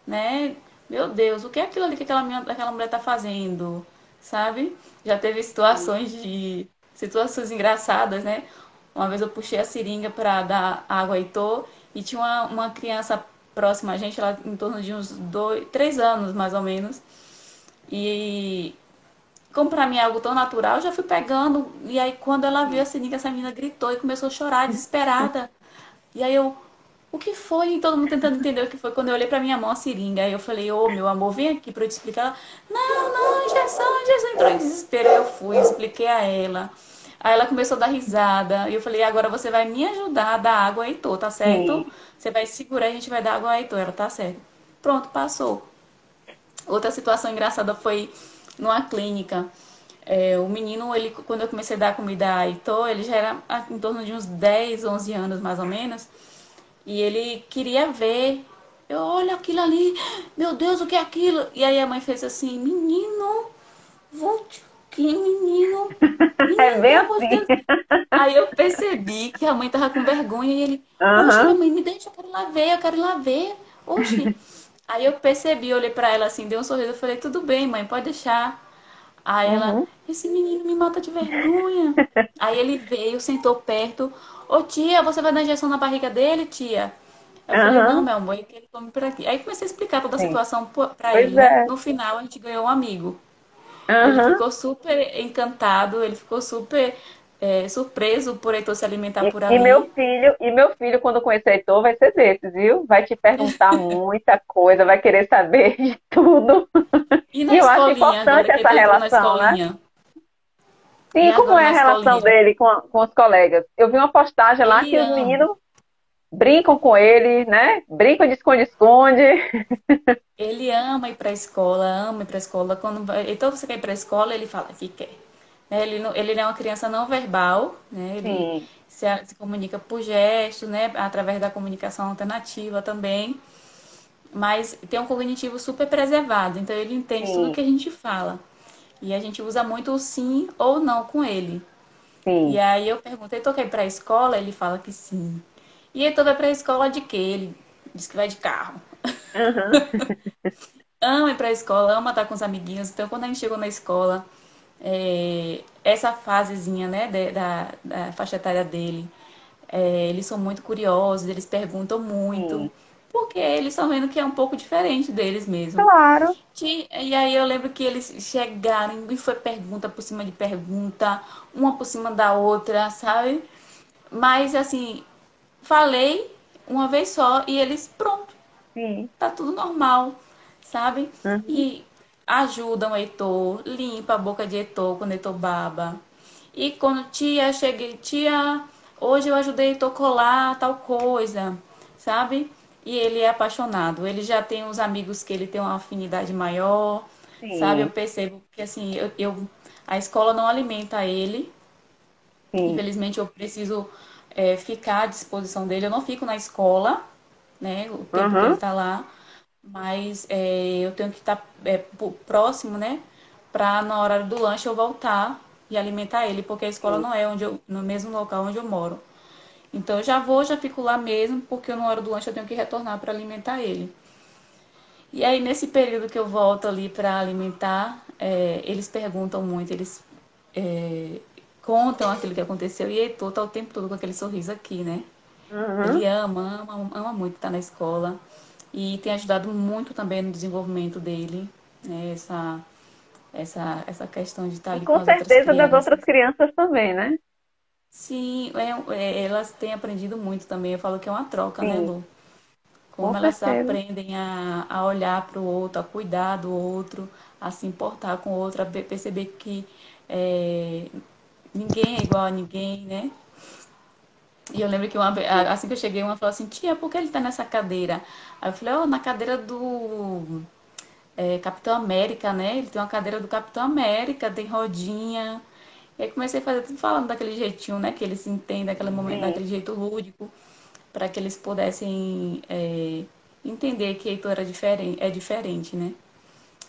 Né? Meu Deus, o que é aquilo ali que aquela mulher tá fazendo? Sabe? Já teve sim, situações engraçadas, né? Uma vez eu puxei a seringa para dar água a Heitor e tinha uma criança próxima a gente, ela em torno de uns 3 anos mais ou menos. E como pra mim é algo tão natural, eu já fui pegando. E aí quando ela viu a sim. seringa, essa menina gritou e começou a chorar, desesperada. E aí eu, o que foi? E todo mundo tentando entender o que foi. Quando eu olhei pra minha mão, a seringa. Aí eu falei, ô meu amor, vem aqui pra eu te explicar. Ela, não, não, injeção, injeção. Entrou em desespero. Eu fui, expliquei a ela. Aí ela começou a dar risada. E eu falei, agora você vai me ajudar a dar água a Heitor, tá certo? Sim. Você vai segurar e a gente vai dar água a Heitor. Ela, tá certo. Pronto, passou. Outra situação engraçada foi numa clínica. O menino, ele, quando eu comecei a dar comida a Heitor, ele já era em torno de uns 10, 11 anos mais ou menos. E ele queria ver. Eu, olha aquilo ali, meu Deus, o que é aquilo? E aí a mãe fez assim, menino, vou te... que menino, É menino, bem pelo amor de assim. Deus. Aí eu percebi que a mãe tava com vergonha e ele, oxe, minha Aham, mãe, me deixa, eu quero ir lá ver, eu quero ir lá ver. Oxe. Aí eu percebi, olhei pra ela assim, dei um sorriso, eu falei, tudo bem, mãe, pode deixar. Aí ela, uhum, esse menino me mata de vergonha. Aí ele veio, sentou perto. Ô tia, você vai dar injeção na barriga dele, tia? Eu falei, não, aham, meu amor, é que ele come por aqui. Aí comecei a explicar toda a sim. situação pra Pois ele, né? é. No final a gente ganhou um amigo. Ele Aham. ficou super encantado, ele ficou super surpreso por Heitor se alimentar por Meu ali. filho, quando conhecer Heitor, vai ser desses, viu? Vai te perguntar muita coisa, vai querer saber de tudo. E E na eu acho escolinha, importante agora que essa Heitor entrou na relação, né? escolinha? E Sim, como agora é na a relação escolinha? dele com os colegas? Eu vi uma postagem lá Ele que os ama. meninos brincam com ele, né? Brincam de esconde-esconde. Ele ama ir para a escola, ama ir para a escola. Quando vai, então você quer ir para a escola, ele fala que quer. Né? Ele é uma criança não verbal, né? Ele Sim, se comunica por gesto, né? Através da comunicação alternativa também. Mas tem um cognitivo super preservado, então ele entende tudo sim, que a gente fala. E a gente usa muito o sim ou não com ele. E sim. aí eu perguntei, tu quer ir para a escola? Ele fala que sim. E aí tu vai para a escola de quê? Ele diz que vai de carro. Aham, Ama ir para a escola, ama estar com os amiguinhos. Então, quando a gente chegou na escola, essa fasezinha, né, da faixa etária dele, eles são muito curiosos, eles perguntam muito, sim. porque eles estão vendo que é um pouco diferente deles mesmo. Claro. E aí eu lembro que eles chegaram e foi pergunta por cima de pergunta, uma por cima da outra, sabe? Mas assim, falei uma vez só e eles, pronto, Sim. tá tudo normal, sabe? Uhum. E ajudam o Heitor, limpa a boca de Heitor quando Heitor baba. E quando tia, cheguei, tia, hoje eu ajudei Heitor colar tal coisa, sabe? E ele é apaixonado. Ele já tem uns amigos que ele tem uma afinidade maior, sabe? Eu Sim, percebo que assim, a escola não alimenta ele. sim. Infelizmente eu preciso ficar à disposição dele. Eu não fico na escola, né? O tempo que ele Uhum. tá lá, mas eu tenho que estar próximo, né? Pra na hora do lanche eu voltar e alimentar ele, porque a escola Sim. não é onde no mesmo local onde eu moro. Então eu já fico lá mesmo, porque na hora do lanche eu tenho que retornar para alimentar ele. E aí nesse período que eu volto ali para alimentar, eles perguntam muito, eles é, contam aquilo que aconteceu e Heitor tá o tempo todo com aquele sorriso aqui, né? Ele Uhum. ama muito estar na escola e tem ajudado muito também no desenvolvimento dele, né? Essa questão de estar E ali com com as outras certeza das outras crianças. crianças também, né? Sim, elas têm aprendido muito também. Eu falo que é uma troca, né, Sim, Lu? com Como elas certeza. aprendem a olhar para o outro, a cuidar do outro, a se importar com o outro, a perceber que é, ninguém é igual a ninguém, né? E eu lembro que assim que eu cheguei, uma falou assim, tia, por que ele tá nessa cadeira? Aí eu falei, oh, na cadeira do Capitão América, né? Ele tem uma cadeira do Capitão América, tem rodinha. E aí comecei a fazer tudo falando daquele jeitinho, né? Que eles se entendem, daquele momento, Sim. daquele jeito lúdico, para que eles pudessem entender que Heitor é diferente, né?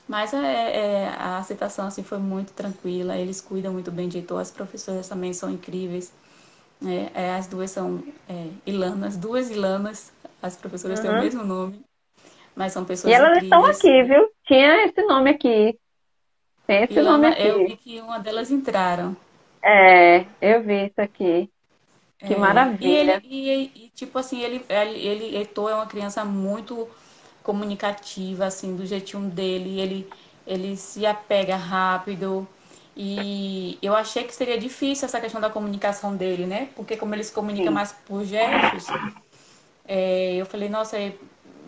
Mas a aceitação assim foi muito tranquila, eles cuidam muito bem de Heitor, as professoras também são incríveis, né? As duas são Ilanas, duas Ilanas, as professoras têm o Uhum. mesmo nome, mas são E pessoas elas estão incríveis. aqui, viu? Tinha esse nome aqui. Tem esse nome Ilana, eu vi aqui. que uma delas entraram. É, eu vi isso aqui. Que E ele, maravilha. tipo assim, Heitor é uma criança muito comunicativa, assim, do jeitinho dele, ele se apega rápido. E eu achei que seria difícil essa questão da comunicação dele, né? Porque como ele se comunica Sim. mais por gestos, eu falei, nossa,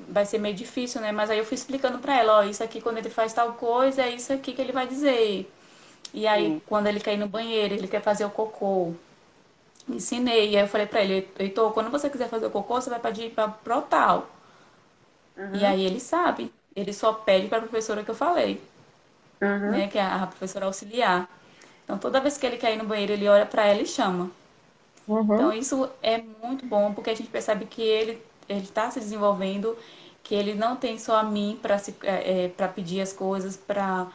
vai ser meio difícil, né? Mas aí eu fui explicando pra ela, ó, isso aqui quando ele faz tal coisa, é isso aqui que ele vai dizer. E aí, Sim. quando ele quer ir no banheiro, ele quer fazer o cocô. Ensinei. E aí eu falei pra ele, Heitor, quando você quiser fazer o cocô, você vai pedir pra pro tal. E Uhum. aí ele sabe. Ele só pede pra professora que eu falei, Uhum. né? Que é a professora auxiliar. Então toda vez que ele quer ir no banheiro, ele olha pra ela e chama. Então Uhum. isso é muito bom, porque a gente percebe que ele está se desenvolvendo, que ele não tem só a mim para pedir as coisas, para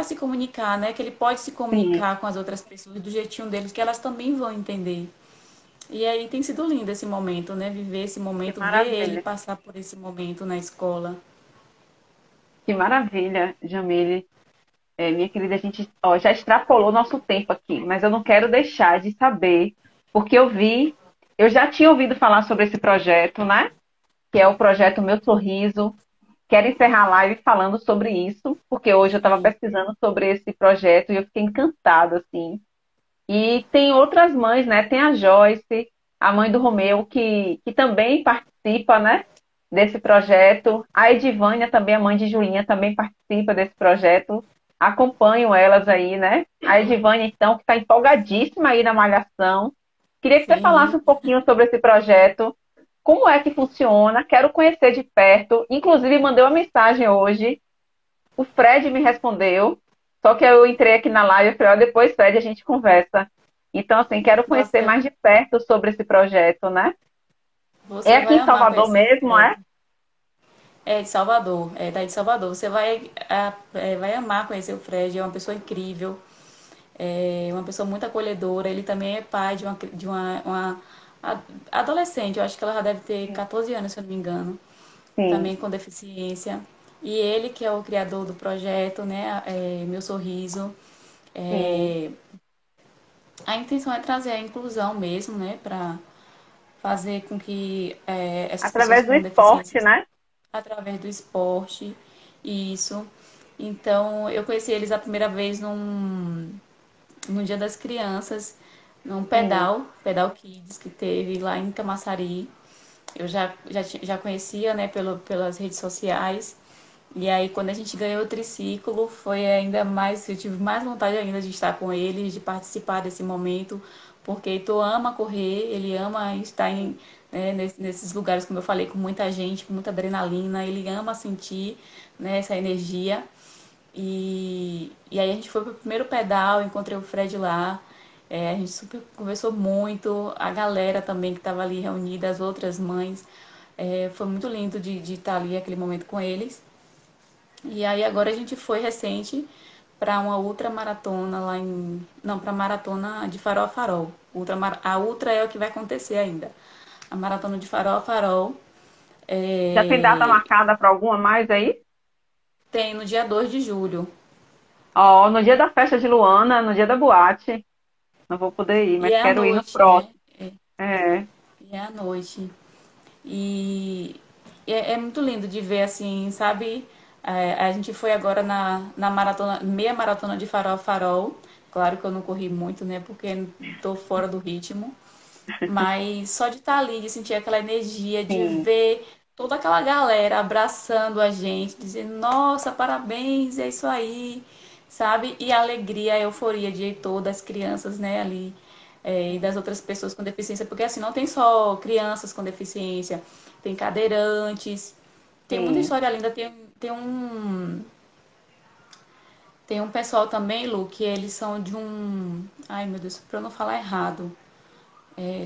se comunicar, né? Que ele pode se Sim. comunicar com as outras pessoas do jeitinho deles, que elas também vão entender. E aí tem sido lindo esse momento, né? Viver esse Que momento, ver ele maravilha. passar por esse momento na escola. Que maravilha, Jamile. É, minha querida, a gente ó, já extrapolou nosso tempo aqui, mas eu não quero deixar de saber, porque eu já tinha ouvido falar sobre esse projeto, né? Que é o projeto Meu Sorriso. Quero encerrar a live falando sobre isso, porque hoje eu estava Sim, pesquisando sobre esse projeto e eu fiquei encantada, assim. E tem outras mães, né? Tem a Joyce, a mãe do Romeu, que também participa, né? Desse projeto. A Edivânia também, a mãe de Julinha, também participa desse projeto. Acompanho elas aí, né? A Edivânia, então, que está empolgadíssima aí na Malhação. Queria que você falasse sim. um pouquinho sobre esse projeto. Como é que funciona? Quero conhecer de perto. Inclusive, mandei uma mensagem hoje. O Fred me respondeu. Só que eu entrei aqui na live e falei, ó, depois, Fred, a gente conversa. Então, assim, quero conhecer Nossa, mais de perto sobre esse projeto, né? É você aqui vai em amar Salvador conhecer o mesmo, Fred. é? É de Salvador, é daí de Salvador. Você vai amar conhecer o Fred, é uma pessoa incrível, é uma pessoa muito acolhedora. Ele também é pai de uma adolescente, eu acho que ela já deve ter 14 anos, se eu não me engano, Sim, também com deficiência. E ele, que é o criador do projeto, né, Meu Sorriso, sim. é, a intenção é trazer a inclusão mesmo, né, para fazer com que essas pessoas Através do com esporte, deficiências, né? através do esporte, isso. Então, eu conheci eles a primeira vez no Dia das Crianças, num Sim, pedal Kids que teve lá em Camaçari. Eu já conhecia, né, pelas redes sociais. E aí, quando a gente ganhou o triciclo, foi ainda mais, eu tive mais vontade ainda de estar com eles, de participar desse momento, porque Heitor ama correr, ele ama estar né, nesses lugares, como eu falei, com muita gente, com muita adrenalina, ele ama sentir, né, essa energia. E aí a gente foi pro primeiro pedal, encontrei o Fred lá, a gente super conversou muito, a galera também que estava ali reunida, as outras mães, foi muito lindo de estar ali aquele momento com eles. E aí agora a gente foi recente para uma ultramaratona lá em. Não, para maratona de Farol a Farol. A ultra é o que vai acontecer ainda. A maratona de Farol a Farol Já tem data é, marcada para alguma mais aí? tem no dia 2 de julho. Ó, no dia da festa de Luana, no dia da boate, não vou poder ir, E mas é à quero ir no noite, né? próximo. É, E é à noite. E é muito lindo de ver assim, sabe? A gente foi agora na maratona, meia maratona de Farol a Farol. Claro que eu não corri muito, né? Porque tô fora do ritmo. Mas só de estar ali, de sentir aquela energia, de sim, ver toda aquela galera abraçando a gente, dizendo, nossa, parabéns, é isso aí, sabe? E a alegria, a euforia de Heitor, das crianças, né, ali, e das outras pessoas com deficiência, porque assim, não tem só crianças com deficiência, tem cadeirantes, tem muita sim. história linda, tem um pessoal também, Lu, que eles são de um, ai meu Deus, para eu não falar errado,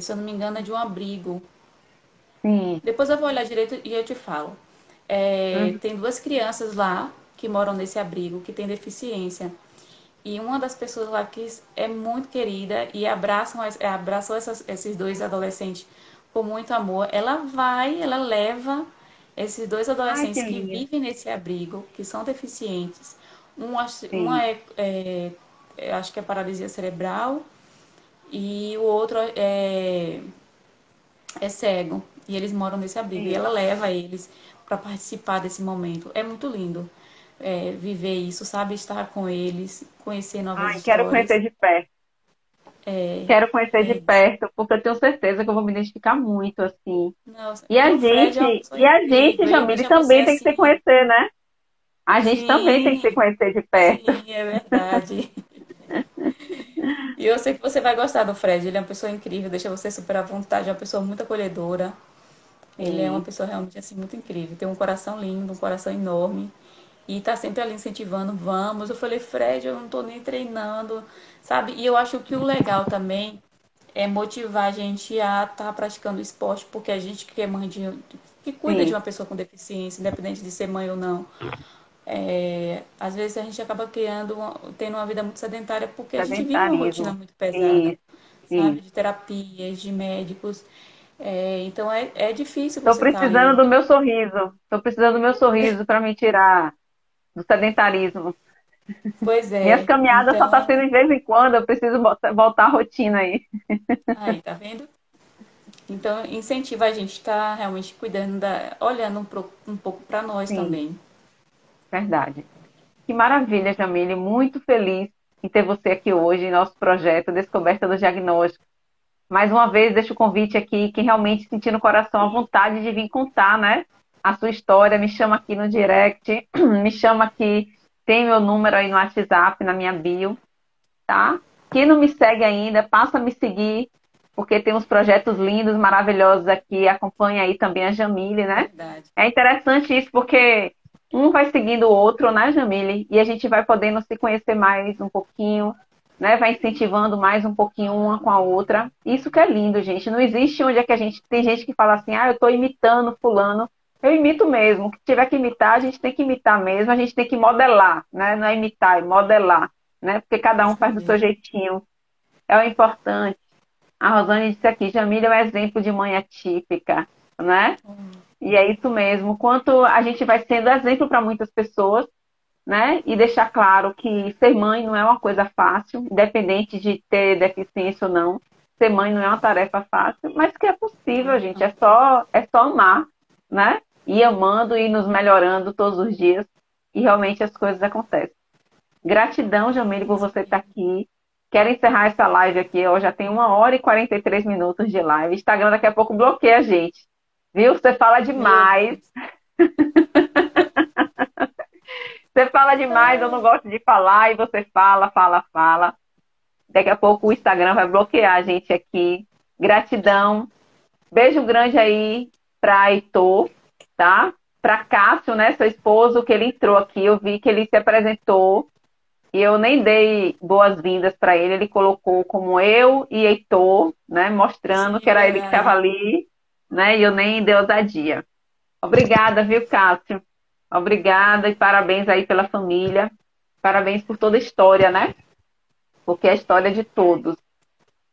se eu não me engano é de um abrigo. Sim. Depois eu vou olhar direito e eu te falo. Uhum. Tem duas crianças lá que moram nesse abrigo que tem deficiência. E uma das pessoas lá que é muito querida e abraçou esses dois adolescentes com muito amor. Ela leva esses dois Ai, que adolescentes que lindo. vivem nesse abrigo, que são deficientes. Uma Sim. eu acho que é paralisia cerebral e o outro é cego e eles moram nesse abrigo. E Sim. ela leva eles para participar desse momento. É muito lindo viver isso, sabe? Estar com eles, conhecer novas Ai, quero histórias. conhecer de perto. Quero conhecer de É, perto, porque eu tenho certeza que eu vou me identificar muito, assim. nossa, E e a o Fred é uma gente, pessoa e a gente, incrível. Ele Jamile, deixa você também tem que se assim. conhecer, né? A gente também tem que se Sim, conhecer de perto. sim, é verdade. E eu sei que você vai gostar do Fred. Ele é uma pessoa incrível, deixa você super à vontade, é uma pessoa muito acolhedora. Ele é uma Sim. pessoa realmente assim muito incrível. Tem um coração lindo, um coração enorme. E tá sempre ali incentivando, vamos. Eu falei, Fred, eu não tô nem treinando, sabe? E eu acho que o legal também é motivar a gente a estar praticando esporte, porque a gente que é mãe que cuida de Sim. uma pessoa com deficiência, independente de ser mãe ou não, às vezes a gente acaba tendo uma vida muito sedentária porque a gente vive uma rotina Sedentarismo. muito pesada, Isso, sabe? isso. De terapias, de médicos. Então é difícil Estou você estar precisando ali. do meu sorriso. Estou precisando do meu sorriso para me tirar do sedentarismo. Pois Minhas é. caminhadas só tá Então, sendo de vez em quando, eu preciso voltar à rotina aí. aí, tá vendo? Então, incentiva a gente a estar realmente cuidando olhando um pouco para nós Sim, também. verdade. Que maravilha, Jamile. Muito feliz em ter você aqui hoje em nosso projeto Descoberta do Diagnóstico. Mais uma vez, deixo o convite aqui, quem realmente sentir no coração a vontade de vir contar, né? A sua história, me chama aqui no direct, me chama aqui, tem meu número aí no WhatsApp, na minha bio, tá? Quem não me segue ainda, passa a me seguir, porque tem uns projetos lindos, maravilhosos aqui. Acompanha aí também a Jamile, né? Verdade. É interessante isso, porque um vai seguindo o outro, né, Jamile? E a gente vai podendo se conhecer mais um pouquinho, né? Vai incentivando mais um pouquinho uma com a outra. Isso que é lindo, gente. Não existe onde é que a gente. Tem gente que fala assim, ah, eu estou imitando fulano. Eu imito mesmo. O que tiver que imitar, a gente tem que imitar mesmo, a gente tem que modelar, né? Não é imitar, é modelar, né? Porque cada um Isso faz do seu mesmo. jeitinho. É o importante. A Rosane disse aqui, Jamília é um exemplo de mãe atípica, né? E é isso mesmo. Quanto a gente vai sendo exemplo para muitas pessoas, né? E deixar claro que ser mãe não é uma coisa fácil, independente de ter deficiência ou não. Ser mãe não é uma tarefa fácil, mas que é possível, gente. É só amar, né? Ir amando e nos melhorando todos os dias. E realmente as coisas acontecem. Gratidão, Jamile, por Isso você estar mesmo. aqui. Quero encerrar essa live aqui. Eu já tenho 1 hora e 43 minutos de live. Instagram daqui a pouco bloqueia a gente. Viu? Você fala Meu demais. Deus. Você fala demais, eu não gosto de falar. E você fala, fala, fala. Daqui a pouco o Instagram vai bloquear a gente aqui. Gratidão. Beijo grande aí para Heitor, tá? Para Cássio, né? Seu esposo, que ele entrou aqui. Eu vi que ele se apresentou. E eu nem dei boas-vindas para ele, ele colocou como eu e Heitor, né, mostrando que Sim, era ele que estava verdade. ali, né, e eu nem dei ousadia. Obrigada, viu, Cássio? Obrigada e parabéns aí pela família. Parabéns por toda a história, né? Porque é a história de todos,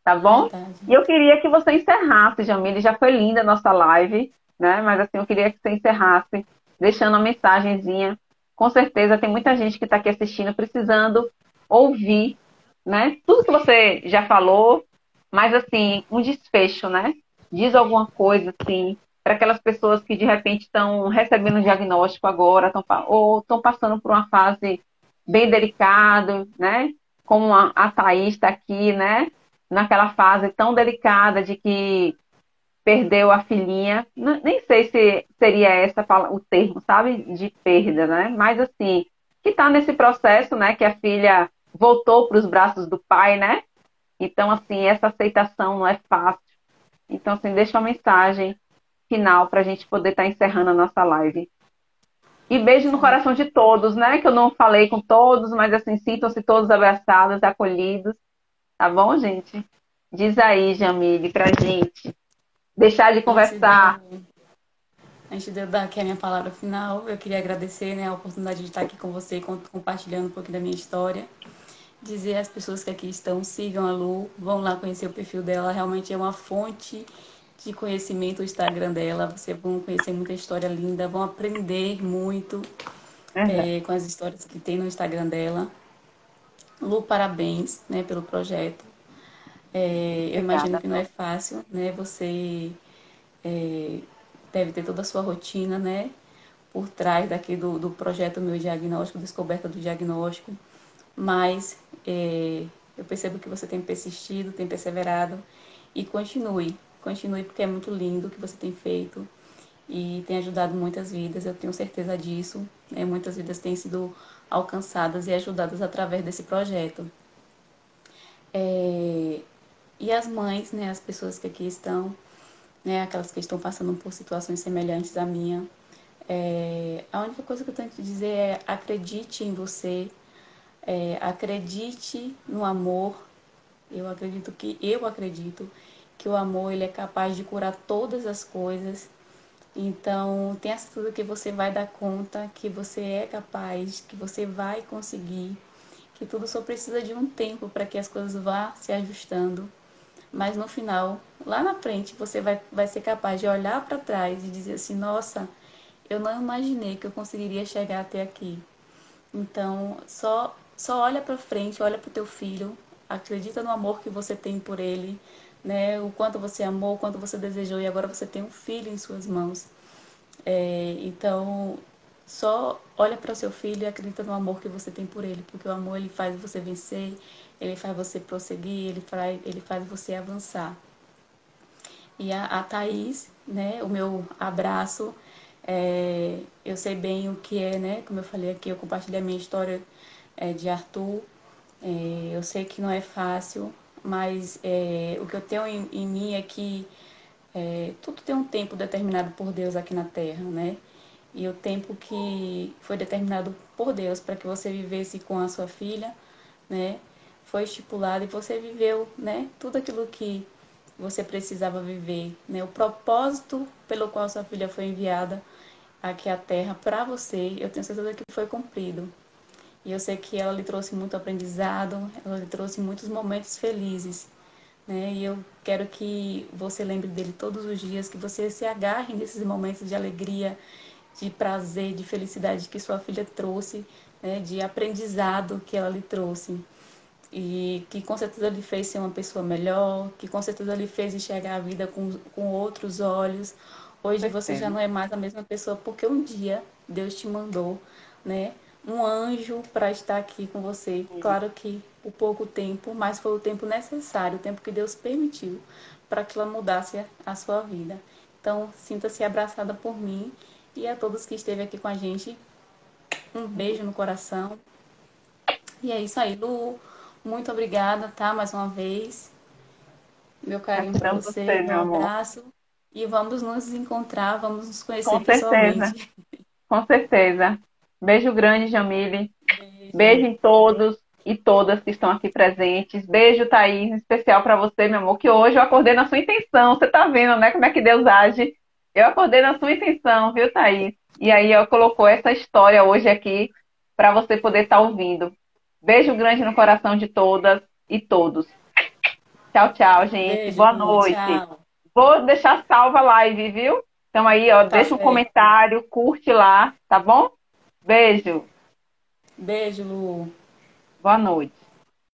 tá bom? E Verdade. eu queria que você encerrasse, Jamile. Já foi linda a nossa live, né? Mas assim, eu queria que você encerrasse, deixando uma mensagenzinha. Com certeza tem muita gente que está aqui assistindo, precisando ouvir, né? Tudo que você já falou, mas assim, um desfecho, né? Diz alguma coisa, assim, para aquelas pessoas que de repente estão recebendo um diagnóstico agora, ou estão passando por uma fase bem delicada, né? Como a Thaís está aqui, né? Naquela fase tão delicada de que perdeu a filhinha. Nem sei se seria o termo, sabe? De perda, né? Mas assim, que está nesse processo, né? Que a filha voltou para os braços do pai, né? Então, assim, essa aceitação não é fácil. Então, assim, deixa uma mensagem final para a gente poder estar encerrando a nossa live. E beijo no Certo. coração de todos, né? Que eu não falei com todos, mas assim, sintam-se todos abraçados, acolhidos. Tá bom, gente? Diz aí, Jamile, pra gente. Deixar de Antes de eu, conversar. antes de eu dar aqui a minha palavra final, eu queria agradecer, né, a oportunidade de estar aqui com você, compartilhando um pouquinho da minha história. Dizer às pessoas que aqui estão, sigam a Lu, vão lá conhecer o perfil dela, realmente é uma fonte de conhecimento o Instagram dela. Vocês vão conhecer muita história linda, vão aprender muito Verdade. com as histórias que tem no Instagram dela. Lu, parabéns, né, pelo projeto. Eu imagino Obrigada, que não é fácil, né? Você é, deve ter toda a sua rotina, né? Por trás daqui do projeto Meu Diagnóstico, Descoberta do Diagnóstico. Mas eu percebo que você tem persistido, tem perseverado e continue. Continue porque é muito lindo o que você tem feito e tem ajudado muitas vidas, eu tenho certeza disso. Né? Muitas vidas têm sido alcançadas e ajudadas através desse projeto. É, e as mães, né, as pessoas que aqui estão, né, aquelas que estão passando por situações semelhantes à minha, a única coisa que eu tenho que te dizer é acredite em você, acredite no amor. Eu acredito que o amor ele é capaz de curar todas as coisas. Então, tenha certeza que você vai dar conta, que você é capaz, que você vai conseguir, que tudo só precisa de um tempo para que as coisas vá se ajustando. Mas no final, lá na frente, você vai ser capaz de olhar para trás e dizer assim: nossa, eu não imaginei que eu conseguiria chegar até aqui. Então, só olha para frente, olha para o teu filho, acredita no amor que você tem por ele, né? O quanto você amou, o quanto você desejou e agora você tem um filho em suas mãos. Então, só olha para o seu filho e acredita no amor que você tem por ele, porque o amor ele faz você vencer, ele faz você prosseguir, ele faz você avançar. E a Thaís, né, o meu abraço, eu sei bem o que é, né, como eu falei aqui, eu compartilhei a minha história de Arthur, eu sei que não é fácil, mas o que eu tenho em mim é que tudo tem um tempo determinado por Deus aqui na Terra, né? E o tempo que foi determinado por Deus para que você vivesse com a sua filha, né? Foi estipulado e você viveu, né? Tudo aquilo que você precisava viver, né? O propósito pelo qual sua filha foi enviada aqui à Terra para você, eu tenho certeza que foi cumprido. E eu sei que ela lhe trouxe muito aprendizado, ela lhe trouxe muitos momentos felizes, né? E eu quero que você lembre dele todos os dias, que você se agarre nesses momentos de alegria, de prazer, de felicidade que sua filha trouxe, né? De aprendizado que ela lhe trouxe. E que com certeza lhe fez ser uma pessoa melhor, que com certeza lhe fez enxergar a vida com outros olhos. Com Hoje você já certeza. não é mais a mesma pessoa porque um dia Deus te mandou, né? Um anjo para estar aqui com você. Claro que por pouco tempo, mas foi o tempo necessário, o tempo que Deus permitiu para que ela mudasse a sua vida. Então, sinta-se abraçada por mim e a todos que esteve aqui com a gente. Um beijo no coração. E é isso aí, Lu. Muito obrigada, tá? Mais uma vez. Meu carinho para Gratidão a você, você, meu meu amor. abraço. E vamos nos encontrar, vamos nos conhecer Com certeza, pessoalmente. com certeza. Beijo grande, Jamile. Beijo. Beijo em todos e todas que estão aqui presentes. Beijo, Thaís, em especial para você, meu amor, que hoje eu acordei na sua intenção. Você tá vendo, né, como é que Deus age? Eu acordei na sua intenção, viu, Thaís? E aí, ó, colocou essa história hoje aqui para você poder estar ouvindo. Beijo grande no coração de todas e todos. Tchau, tchau, gente. Beijo, Boa Lu. noite. Tchau. Vou deixar salva a live, viu? Então aí, ó, Tá deixa um certo. comentário, curte lá, tá bom? Beijo. Beijo, Lu. Boa noite.